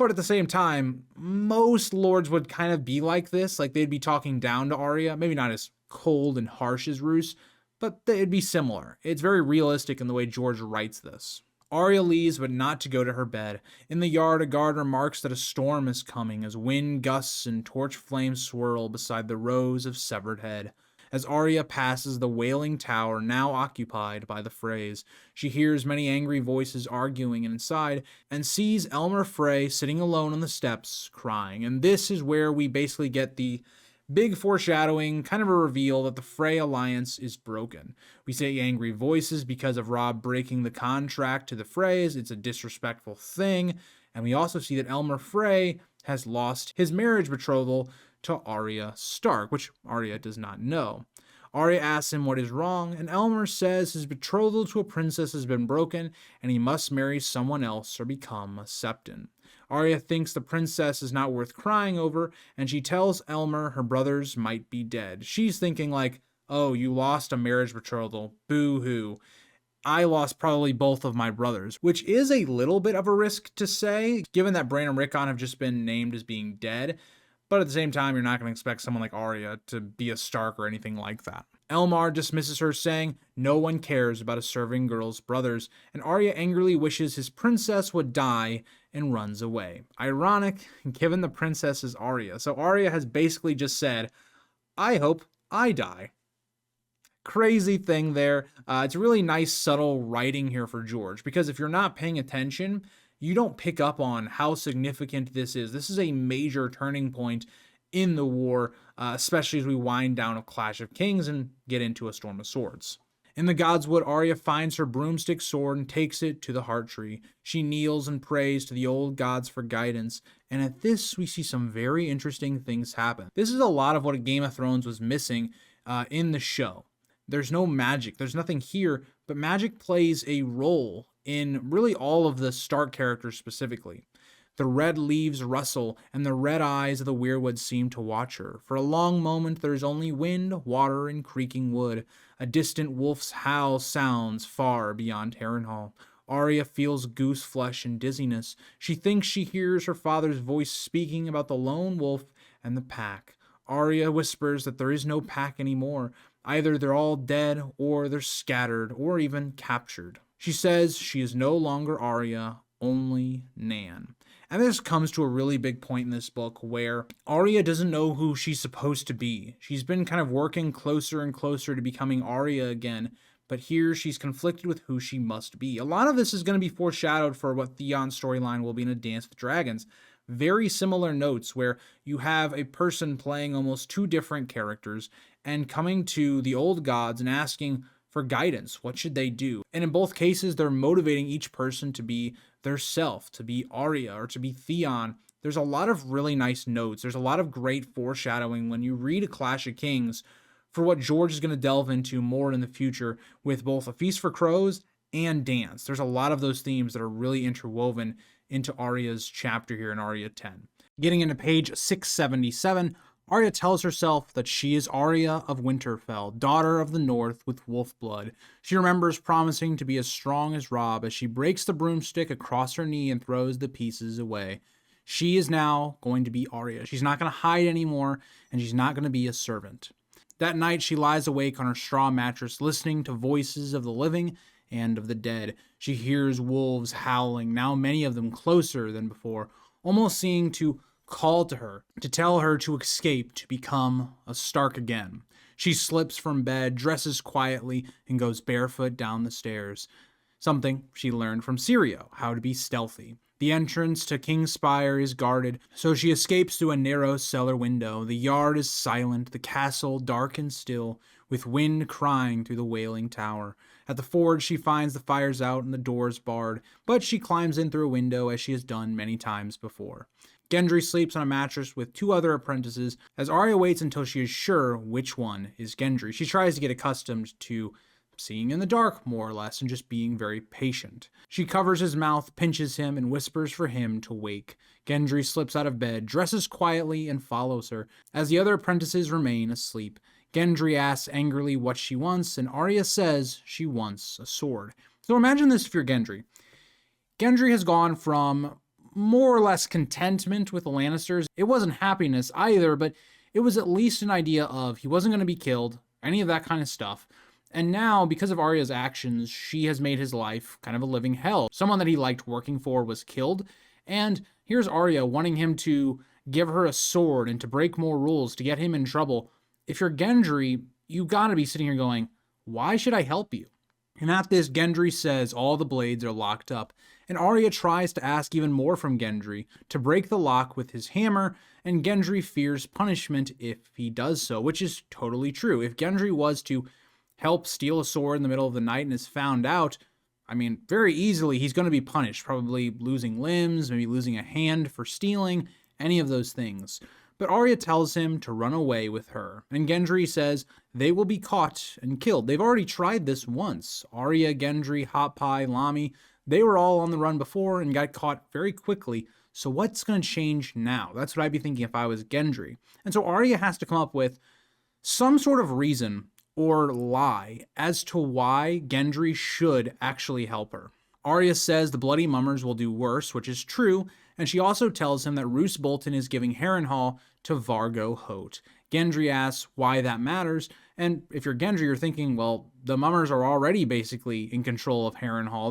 But at the same time, most lords would kind of be like this. Like, they'd be talking down to Arya. Maybe not as cold and harsh as Roose, but it'd be similar. It's very realistic in the way George writes this. Arya leaves, but not to go to her bed. In the yard, a guard remarks that a storm is coming as wind gusts and torch flames swirl beside the rows of severed head. As Arya passes the Wailing Tower, now occupied by the Freys, she hears many angry voices arguing inside and sees Elmer Frey sitting alone on the steps, crying. And this is where we basically get the big foreshadowing, kind of a reveal that the Frey alliance is broken. We say angry voices because of Robb breaking the contract to the Freys. It's a disrespectful thing. And we also see that Elmer Frey has lost his marriage betrothal to Arya Stark, which Arya does not know. Arya asks him what is wrong, and Elmer says his betrothal to a princess has been broken, and he must marry someone else or become a septon. Arya thinks the princess is not worth crying over, and she tells Elmer her brothers might be dead. She's thinking oh, you lost a marriage betrothal. Boo-hoo. I lost probably both of my brothers, which is a little bit of a risk to say, given that Bran and Rickon have just been named as being dead. But at the same time, you're not going to expect someone like Arya to be a Stark or anything like that. Elmar dismisses her, saying no one cares about a serving girl's brothers, and Arya angrily wishes his princess would die and runs away. Ironic, given the princess is Arya. So Arya has basically just said, I hope I die. Crazy thing there. It's really nice, subtle writing here for George, because if you're not paying attention, you don't pick up on how significant this is. This is a major turning point in the war, especially as we wind down a Clash of Kings and get into a Storm of Swords. In the Godswood, Arya finds her broomstick sword and takes it to the Heart Tree. She kneels and prays to the old gods for guidance, and at this we see some very interesting things happen. This is a lot of what Game of Thrones was missing in the show. There's no magic, there's nothing here, but magic plays a role in really all of the Stark characters specifically. The red leaves rustle, and the red eyes of the weirwood seem to watch her. For a long moment there is only wind, water, and creaking wood. A distant wolf's howl sounds far beyond Harrenhal. Arya feels goose flesh and dizziness. She thinks she hears her father's voice speaking about the lone wolf and the pack. Arya whispers that there is no pack anymore. Either they're all dead, or they're scattered, or even captured. She says she is no longer Arya, only Nan. And this comes to a really big point in this book where Arya doesn't know who she's supposed to be. She's been kind of working closer and closer to becoming Arya again, but here she's conflicted with who she must be. A lot of this is going to be foreshadowed for what Theon's storyline will be in A Dance with Dragons. Very similar notes where you have a person playing almost two different characters and coming to the old gods and asking for guidance. What should they do? And in both cases, they're motivating each person to be their self, to be Arya or to be Theon. There's a lot of really nice notes. There's a lot of great foreshadowing when you read A Clash of Kings for what George is going to delve into more in the future with both A Feast for Crows and Dance. There's a lot of those themes that are really interwoven into Arya's chapter here in Arya 10. Getting into page 677, Arya tells herself that she is Arya of Winterfell, daughter of the North with wolf blood. She remembers promising to be as strong as Robb as she breaks the broomstick across her knee and throws the pieces away. She is now going to be Arya. She's not going to hide anymore, and she's not going to be a servant. That night, she lies awake on her straw mattress, listening to voices of the living and of the dead. She hears wolves howling, now many of them closer than before, almost seeming to call to her, to tell her to escape, to become a Stark again. She slips from bed, dresses quietly, and goes barefoot down the stairs. Something she learned from Syrio, how to be stealthy. The entrance to King's Spire is guarded, so she escapes through a narrow cellar window. The yard is silent, the castle dark and still, with wind crying through the wailing tower. At the forge, she finds the fires out and the doors barred, but she climbs in through a window as she has done many times before. Gendry sleeps on a mattress with two other apprentices as Arya waits until she is sure which one is Gendry. She tries to get accustomed to seeing in the dark, more or less, and just being very patient. She covers his mouth, pinches him, and whispers for him to wake. Gendry slips out of bed, dresses quietly, and follows her, as the other apprentices remain asleep. Gendry asks angrily what she wants, and Arya says she wants a sword. So imagine this if you're Gendry. Gendry has gone from more or less contentment with the Lannisters. It wasn't happiness either, but it was at least an idea of he wasn't going to be killed, any of that kind of stuff. And now, because of Arya's actions, she has made his life kind of a living hell. Someone that he liked working for was killed, and here's Arya wanting him to give her a sword and to break more rules, to get him in trouble. If you're Gendry, you gotta be sitting here going, why should I help you? And at this, Gendry says all the blades are locked up, and Arya tries to ask even more from Gendry, to break the lock with his hammer, and Gendry fears punishment if he does so, which is totally true. If Gendry was to help steal a sword in the middle of the night and is found out, I mean, very easily he's going to be punished, probably losing limbs, maybe losing a hand for stealing, any of those things. But Arya tells him to run away with her, and Gendry says they will be caught and killed. They've already tried this once. Arya, Gendry, Hot Pie, Lamy, they were all on the run before and got caught very quickly. So what's going to change now? That's what I'd be thinking if I was Gendry. And so Arya has to come up with some sort of reason or lie as to why Gendry should actually help her. Arya says the Bloody Mummers will do worse, which is true, and she also tells him that Roose Bolton is giving Harrenhal to Vargo Hoat. Gendry asks why that matters, and if you're Gendry, you're thinking, well, the Mummers are already basically in control of Harrenhal.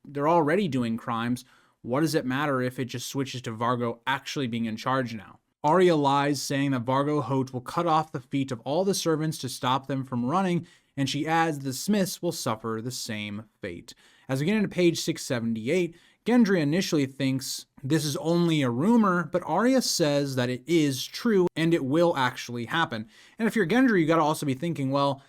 They're already doing crimes. What does it matter if it just switches to Vargo actually being in charge now? Arya lies, saying that Vargo Hoat will cut off the feet of all the servants to stop them from running, and she adds the Smiths will suffer the same fate. As we get into page 678, Gendry initially thinks this is only a rumor, but Arya says that it is true and it will actually happen. And if you're Gendry, you gotta also be thinking, well,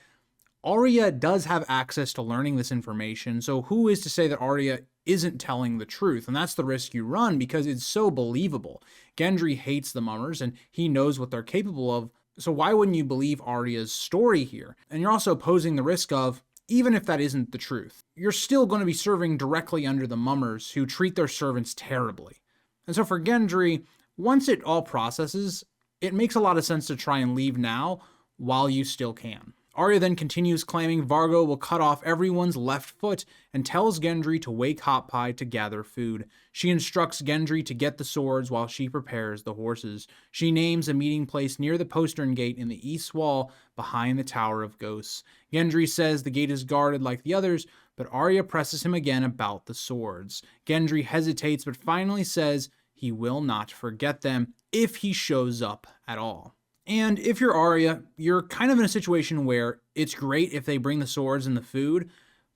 Arya does have access to learning this information, so who is to say that Arya isn't telling the truth? And that's the risk you run because it's so believable. Gendry hates the mummers and he knows what they're capable of, so why wouldn't you believe Arya's story here? And you're also posing the risk of, even if that isn't the truth, you're still going to be serving directly under the mummers who treat their servants terribly. And so for Gendry, once it all processes, it makes a lot of sense to try and leave now while you still can. Arya then continues claiming Vargo will cut off everyone's left foot and tells Gendry to wake Hot Pie to gather food. She instructs Gendry to get the swords while she prepares the horses. She names a meeting place near the postern gate in the east wall behind the Tower of Ghosts. Gendry says the gate is guarded like the others, but Arya presses him again about the swords. Gendry hesitates but finally says he will not forget them if he shows up at all. And if you're Arya, you're kind of in a situation where it's great if they bring the swords and the food,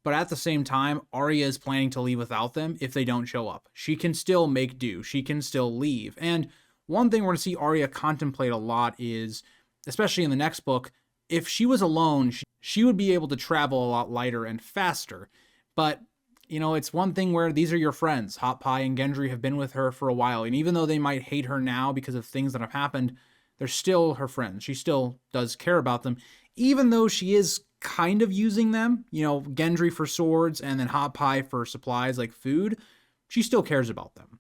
but at the same time, Arya is planning to leave without them if they don't show up. She can still make do. She can still leave. And one thing we're going to see Arya contemplate a lot is, especially in the next book, if she was alone, she would be able to travel a lot lighter and faster. But, you know, it's one thing where these are your friends. Hot Pie and Gendry have been with her for a while. And even though they might hate her now because of things that have happened, they're still her friends. She still does care about them, even though she is kind of using them, you know, Gendry for swords and then Hot Pie for supplies like food. She still cares about them.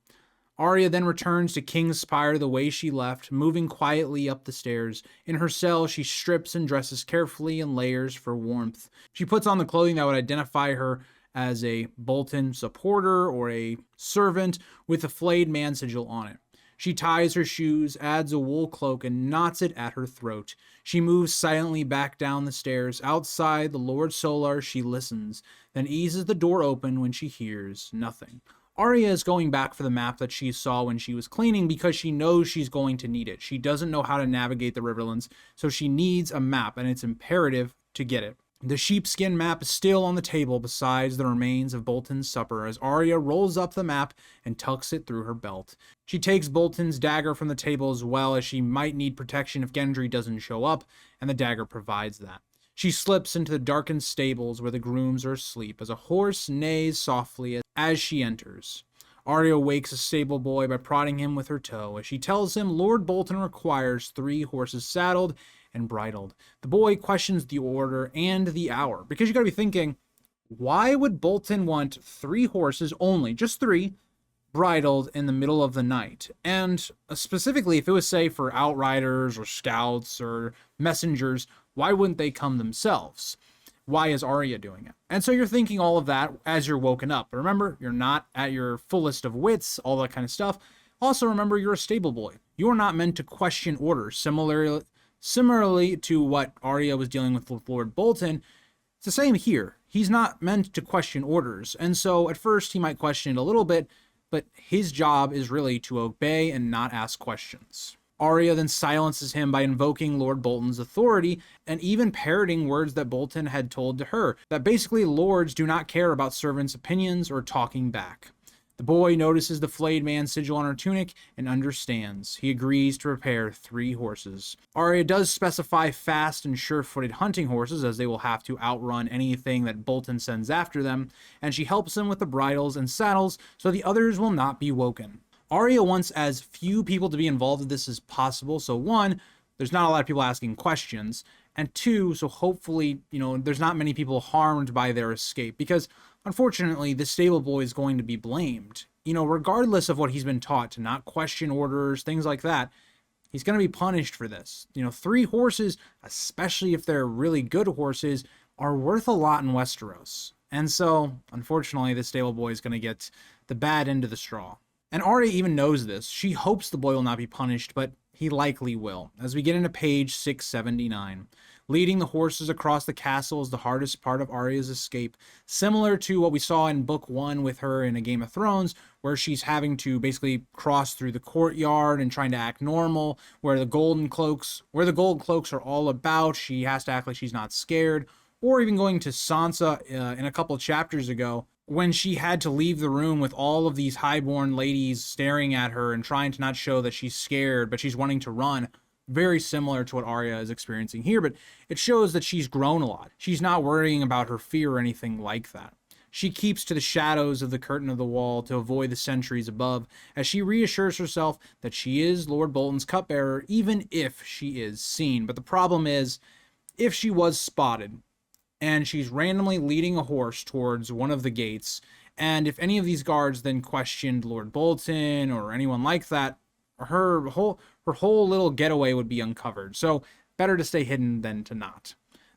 Arya then returns to King's Spire the way she left, moving quietly up the stairs. In her cell, she strips and dresses carefully in layers for warmth. She puts on the clothing that would identify her as a Bolton supporter or a servant with a flayed man sigil on it. She ties her shoes, adds a wool cloak, and knots it at her throat. She moves silently back down the stairs. Outside the Lord Solar, she listens, then eases the door open when she hears nothing. Arya is going back for the map that she saw when she was cleaning because she knows she's going to need it. She doesn't know how to navigate the Riverlands, so she needs a map, and it's imperative to get it. The sheepskin map is still on the table beside the remains of Bolton's supper as Arya rolls up the map and tucks it through her belt. She takes Bolton's dagger from the table as well, as she might need protection if Gendry doesn't show up, and the dagger provides that. She slips into the darkened stables where the grooms are asleep as a horse neighs softly as she enters. Arya wakes a stable boy by prodding him with her toe as she tells him Lord Bolton requires 3 horses saddled and bridled. The boy questions the order and the hour, because you gotta be thinking, why would Bolton want 3 horses only, just 3, bridled in the middle of the night? And specifically, if it was, say, for outriders or scouts or messengers, why wouldn't they come themselves? Why is Arya doing it? And so you're thinking all of that as you're woken up. But remember, you're not at your fullest of wits, all that kind of stuff. Also remember, you're a stable boy. You are not meant to question orders. Similarly to what Arya was dealing with Lord Bolton, it's the same here. He's not meant to question orders. And so at first he might question it a little bit, but his job is really to obey and not ask questions. Arya then silences him by invoking Lord Bolton's authority and even parroting words that Bolton had told to her, that basically lords do not care about servants' opinions or talking back. The boy notices the flayed man's sigil on her tunic and understands. He agrees to prepare 3 horses. Arya does specify fast and sure-footed hunting horses, as they will have to outrun anything that Bolton sends after them, and she helps him with the bridles and saddles so the others will not be woken. Arya wants as few people to be involved in this as possible, so 1, there's not a lot of people asking questions, and 2, so hopefully, there's not many people harmed by their escape, because unfortunately, the stable boy is going to be blamed. Regardless of what he's been taught to not question orders, things like that, he's going to be punished for this. 3 horses, especially if they're really good horses, are worth a lot in Westeros. And so, unfortunately, the stable boy is going to get the bad end of the straw. And Arya even knows this. She hopes the boy will not be punished, but he likely will, as we get into page 679. Leading the horses across the castle is the hardest part of Arya's escape, similar to what we saw in book 1 with her in A Game of Thrones, where she's having to basically cross through the courtyard and trying to act normal, where the gold cloaks are all about. She has to act like she's not scared. or even going to Sansa in a couple chapters ago, when she had to leave the room with all of these highborn ladies staring at her and trying to not show that she's scared, but she's wanting to run. Very similar to what Arya is experiencing here, but it shows that she's grown a lot. She's not worrying about her fear or anything like that. She keeps to the shadows of the curtain of the wall to avoid the sentries above, as she reassures herself that she is Lord Bolton's cupbearer, even if she is seen. But the problem is, if she was spotted, and she's randomly leading a horse towards one of the gates, and if any of these guards then questioned Lord Bolton or anyone like that, her whole little getaway would be uncovered. So better to stay hidden than to not.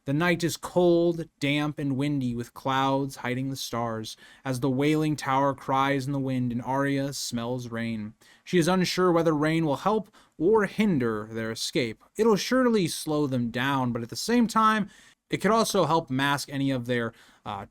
The night is cold, damp, and windy, with clouds hiding the stars, as the wailing tower cries in the wind and Arya smells rain. She is unsure whether rain will help or hinder their escape. It'll surely slow them down, but at the same time, it could also help mask any of their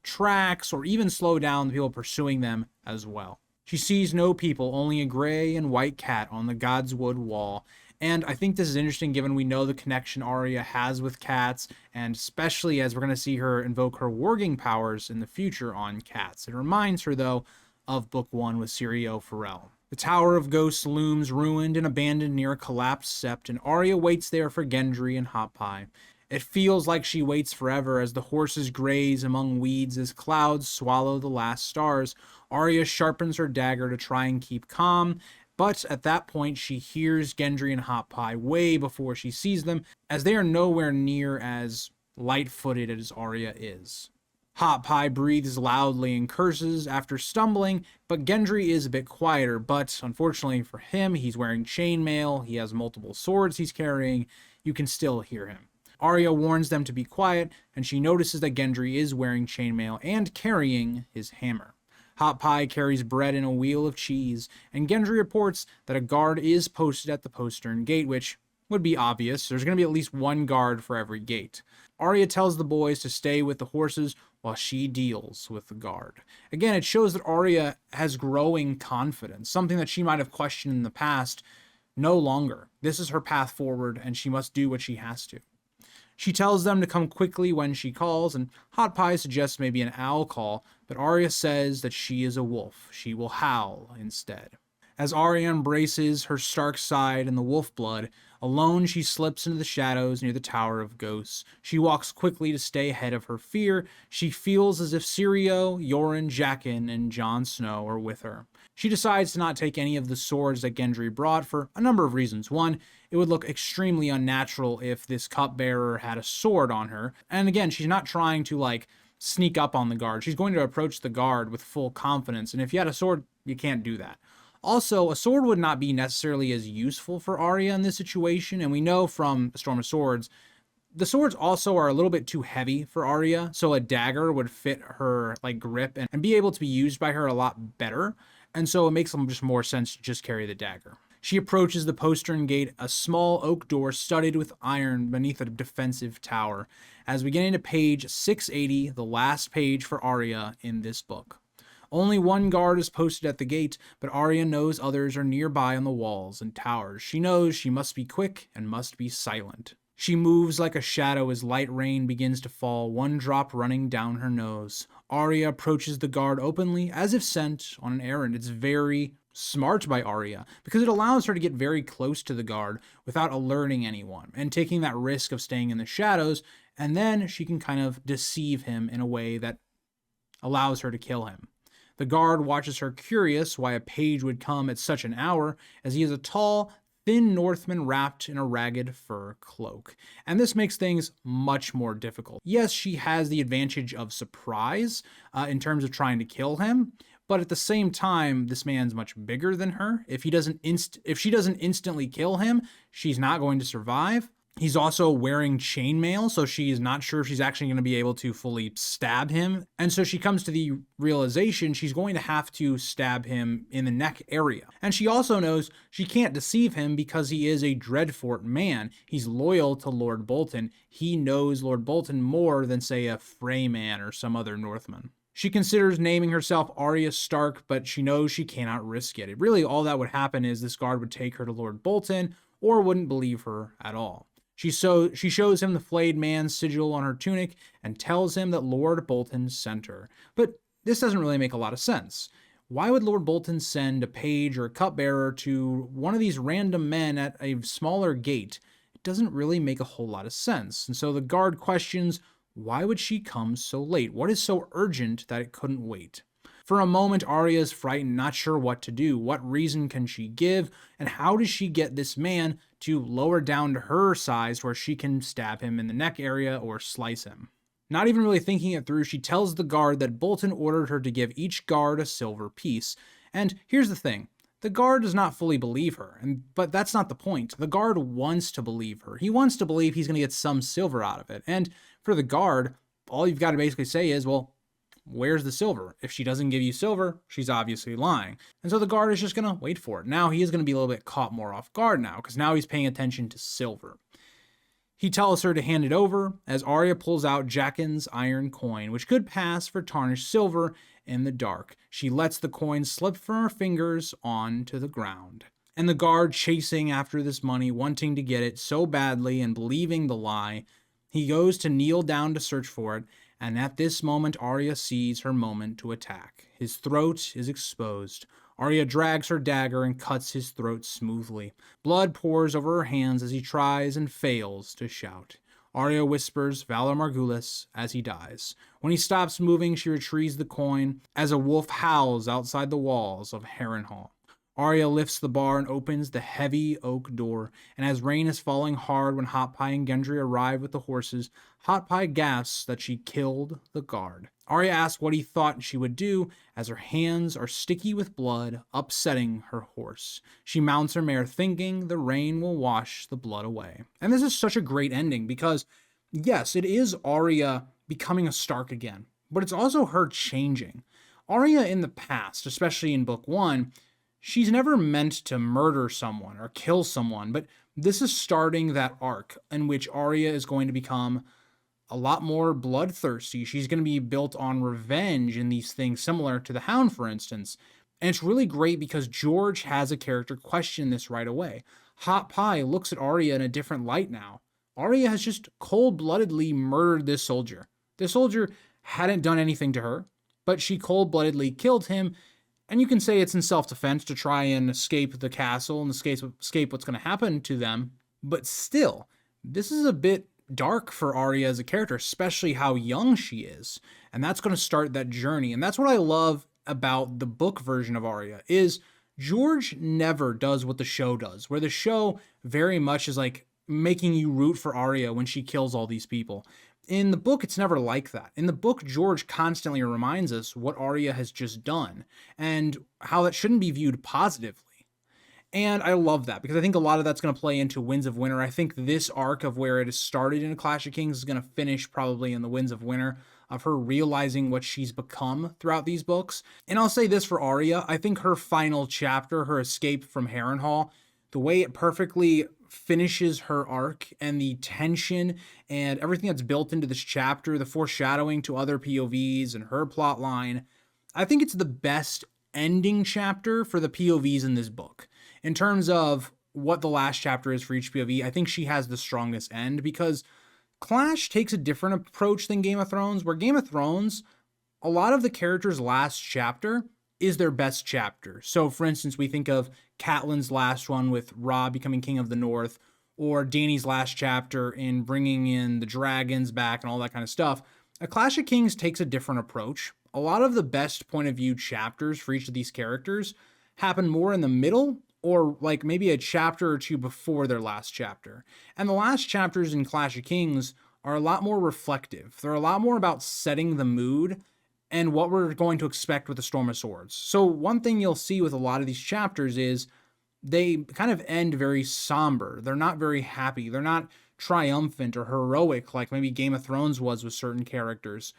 tracks, or even slow down the people pursuing them as well. She sees no people, only a gray and white cat on the Godswood wall. And I think this is interesting given we know the connection Arya has with cats, and especially as we're going to see her invoke her warging powers in the future on cats. It reminds her, though, of Book 1 with Syrio Forel. The Tower of Ghosts looms ruined and abandoned near a collapsed sept, and Arya waits there for Gendry and Hot Pie. It feels like she waits forever as the horses graze among weeds as clouds swallow the last stars. Arya sharpens her dagger to try and keep calm, but at that point she hears Gendry and Hot Pie way before she sees them, as they are nowhere near as light-footed as Arya is. Hot Pie breathes loudly and curses after stumbling, but Gendry is a bit quieter, but unfortunately for him, he's wearing chainmail, he has multiple swords he's carrying, you can still hear him. Arya warns them to be quiet, and she notices that Gendry is wearing chainmail and carrying his hammer. Hot Pie carries bread in a wheel of cheese, and Gendry reports that a guard is posted at the postern gate, which would be obvious. There's going to be at least one guard for every gate. Arya tells the boys to stay with the horses while she deals with the guard. Again, it shows that Arya has growing confidence, something that she might have questioned in the past. No longer. This is her path forward, and she must do what she has to. She tells them to come quickly when she calls, and Hot Pie suggests maybe an owl call, but Arya says that she is a wolf. She will howl instead. As Arya embraces her Stark side and the wolf blood, alone she slips into the shadows near the Tower of Ghosts. She walks quickly to stay ahead of her fear. She feels as if Syrio, Yoren, Jaqen, and Jon Snow are with her. She decides to not take any of the swords that Gendry brought for a number of reasons. One, it would look extremely unnatural if this cupbearer had a sword on her. And again, she's not trying to sneak up on the guard. She's going to approach the guard with full confidence. And if you had a sword, you can't do that. Also, a sword would not be necessarily as useful for Arya in this situation. And we know from Storm of Swords, the swords also are a little bit too heavy for Arya. So a dagger would fit her grip and be able to be used by her a lot better. And so it makes just more sense to just carry the dagger. She approaches the postern gate, a small oak door studded with iron beneath a defensive tower, as we get into page 680, the last page for Arya in this book. Only one guard is posted at the gate, but Arya knows others are nearby on the walls and towers. She knows she must be quick and must be silent. She moves like a shadow as light rain begins to fall, one drop running down her nose. Arya approaches the guard openly, as if sent on an errand. It's very smart by Arya, because it allows her to get very close to the guard without alerting anyone, and taking that risk of staying in the shadows, and then she can kind of deceive him in a way that allows her to kill him. The guard watches her, curious why a page would come at such an hour, as he is a tall, thin Northman wrapped in a ragged fur cloak. And this makes things much more difficult. Yes, she has the advantage of surprise in terms of trying to kill him, but at the same time, this man's much bigger than her. If she doesn't instantly kill him, she's not going to survive. He's also wearing chainmail, so she is not sure if she's actually going to be able to fully stab him. And so she comes to the realization she's going to have to stab him in the neck area. And she also knows she can't deceive him because he is a Dreadfort man. He's loyal to Lord Bolton. He knows Lord Bolton more than, say, a Frey man or some other Northman. She considers naming herself Arya Stark, but she knows she cannot risk it. Really, all that would happen is this guard would take her to Lord Bolton or wouldn't believe her at all. She shows him the flayed man's sigil on her tunic and tells him that Lord Bolton sent her. But this doesn't really make a lot of sense. Why would Lord Bolton send a page or a cupbearer to one of these random men at a smaller gate? It doesn't really make a whole lot of sense. And so the guard questions, why would she come so late? What is so urgent that it couldn't wait? For a moment, Arya is frightened, not sure what to do. What reason can she give? And how does she get this man to lower down to her size where she can stab him in the neck area or slice him? Not even really thinking it through, she tells the guard that Bolton ordered her to give each guard a silver piece. And here's the thing. The guard does not fully believe her, but that's not the point. The guard wants to believe her. He wants to believe he's going to get some silver out of it. And for the guard, all you've got to basically say is, well, where's the silver? If she doesn't give you silver, she's obviously lying. And so the guard is just going to wait for it. Now he is going to be a little bit caught more off guard now, because now he's paying attention to silver. He tells her to hand it over as Arya pulls out Jaqen's iron coin, which could pass for tarnished silver in the dark. She lets the coin slip from her fingers onto the ground. And the guard chasing after this money, wanting to get it so badly and believing the lie, he goes to kneel down to search for it. And at this moment, Arya sees her moment to attack. His throat is exposed. Arya drags her dagger and cuts his throat smoothly. Blood pours over her hands as he tries and fails to shout. Arya whispers Valar Morghulis as he dies. When he stops moving, she retrieves the coin as a wolf howls outside the walls of Harrenhal. Arya lifts the bar and opens the heavy oak door, and as rain is falling hard when Hot Pie and Gendry arrive with the horses, Hot Pie gasps that she killed the guard. Arya asks what he thought she would do, as her hands are sticky with blood, upsetting her horse. She mounts her mare, thinking the rain will wash the blood away. And this is such a great ending, because, yes, it is Arya becoming a Stark again, but it's also her changing. Arya in the past, especially in Book 1, she's never meant to murder someone or kill someone, but this is starting that arc in which Arya is going to become a lot more bloodthirsty. She's going to be built on revenge in these things, similar to the Hound, for instance. And it's really great because George has a character question this right away. Hot Pie looks at Arya in a different light now. Arya has just cold-bloodedly murdered this soldier. This soldier hadn't done anything to her, but she cold-bloodedly killed him. And you can say it's in self-defense to try and escape the castle and escape what's going to happen to them. But still, this is a bit dark for Arya as a character, especially how young she is. And that's going to start that journey. And that's what I love about the book version of Arya, is George never does what the show does, where the show very much is like making you root for Arya when she kills all these people. In the book, it's never like that. In the book, George constantly reminds us what Arya has just done and how that shouldn't be viewed positively. And I love that, because I think a lot of that's going to play into Winds of Winter. I think this arc of where it has started in A Clash of Kings is going to finish probably in the Winds of Winter, of her realizing what she's become throughout these books. And I'll say this for Arya, I think her final chapter, her escape from Harrenhal, the way it perfectly finishes her arc and the tension and everything that's built into this chapter, the foreshadowing to other POVs and her plot line, I think it's the best ending chapter for the POVs in this book. In terms of what the last chapter is for each POV, I think she has the strongest end, because Clash takes a different approach than Game of Thrones, where Game of Thrones, a lot of the characters' last chapter is their best chapter. So, for instance, we think of Catelyn's last one with Robb becoming King of the North, or Dany's last chapter in bringing in the dragons back and all that kind of stuff. A Clash of Kings takes a different approach. A lot of the best point of view chapters for each of these characters happen more in the middle, or like maybe a chapter or two before their last chapter. And the last chapters in Clash of Kings are a lot more reflective. They're a lot more about setting the mood and what we're going to expect with the Storm of Swords. So one thing you'll see with a lot of these chapters is they kind of end very somber. They're not very happy. They're not triumphant or heroic like maybe Game of Thrones was with certain characters.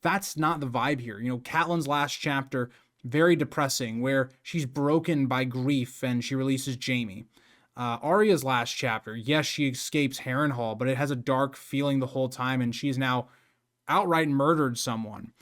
That's not the vibe here. You know, Catelyn's last chapter, very depressing, where she's broken by grief and she releases Jaime. Arya's last chapter, yes, she escapes Harrenhal, but it has a dark feeling the whole time, and she's now outright murdered someone.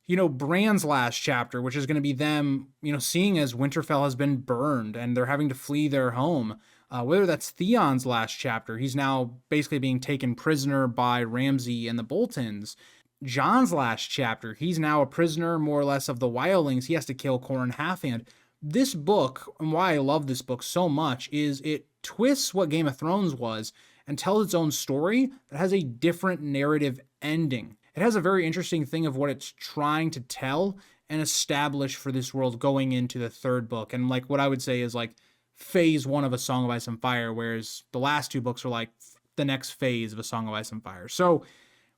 You know, Bran's last chapter, which is going to be them, seeing as Winterfell has been burned and they're having to flee their home. whether that's Theon's last chapter, he's now basically being taken prisoner by Ramsay and the Boltons. Jon's last chapter, he's now a prisoner more or less of the wildlings. He has to kill Qhorin Halfhand. This book, and why I love this book so much, is it twists what Game of Thrones was and tells its own story that has a different narrative ending. It has a very interesting thing of what it's trying to tell and establish for this world going into the third book. And like what I would say is like phase one of A Song of Ice and Fire, whereas the last two books are like the next phase of A Song of Ice and Fire. So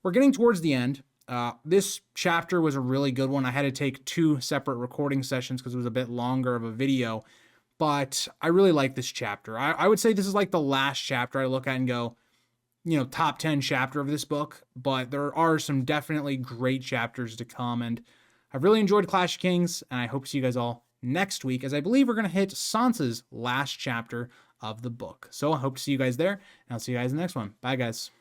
we're getting towards the end. This chapter was a really good one. I had to take 2 separate recording sessions because it was a bit longer of a video, but I really like this chapter. I would say this is like the last chapter I look at and go, top 10 chapter of this book, but there are some definitely great chapters to come, and I've really enjoyed Clash of Kings, and I hope to see you guys all next week, as I believe we're going to hit Sansa's last chapter of the book. So I hope to see you guys there, and I'll see you guys in the next one. Bye, guys.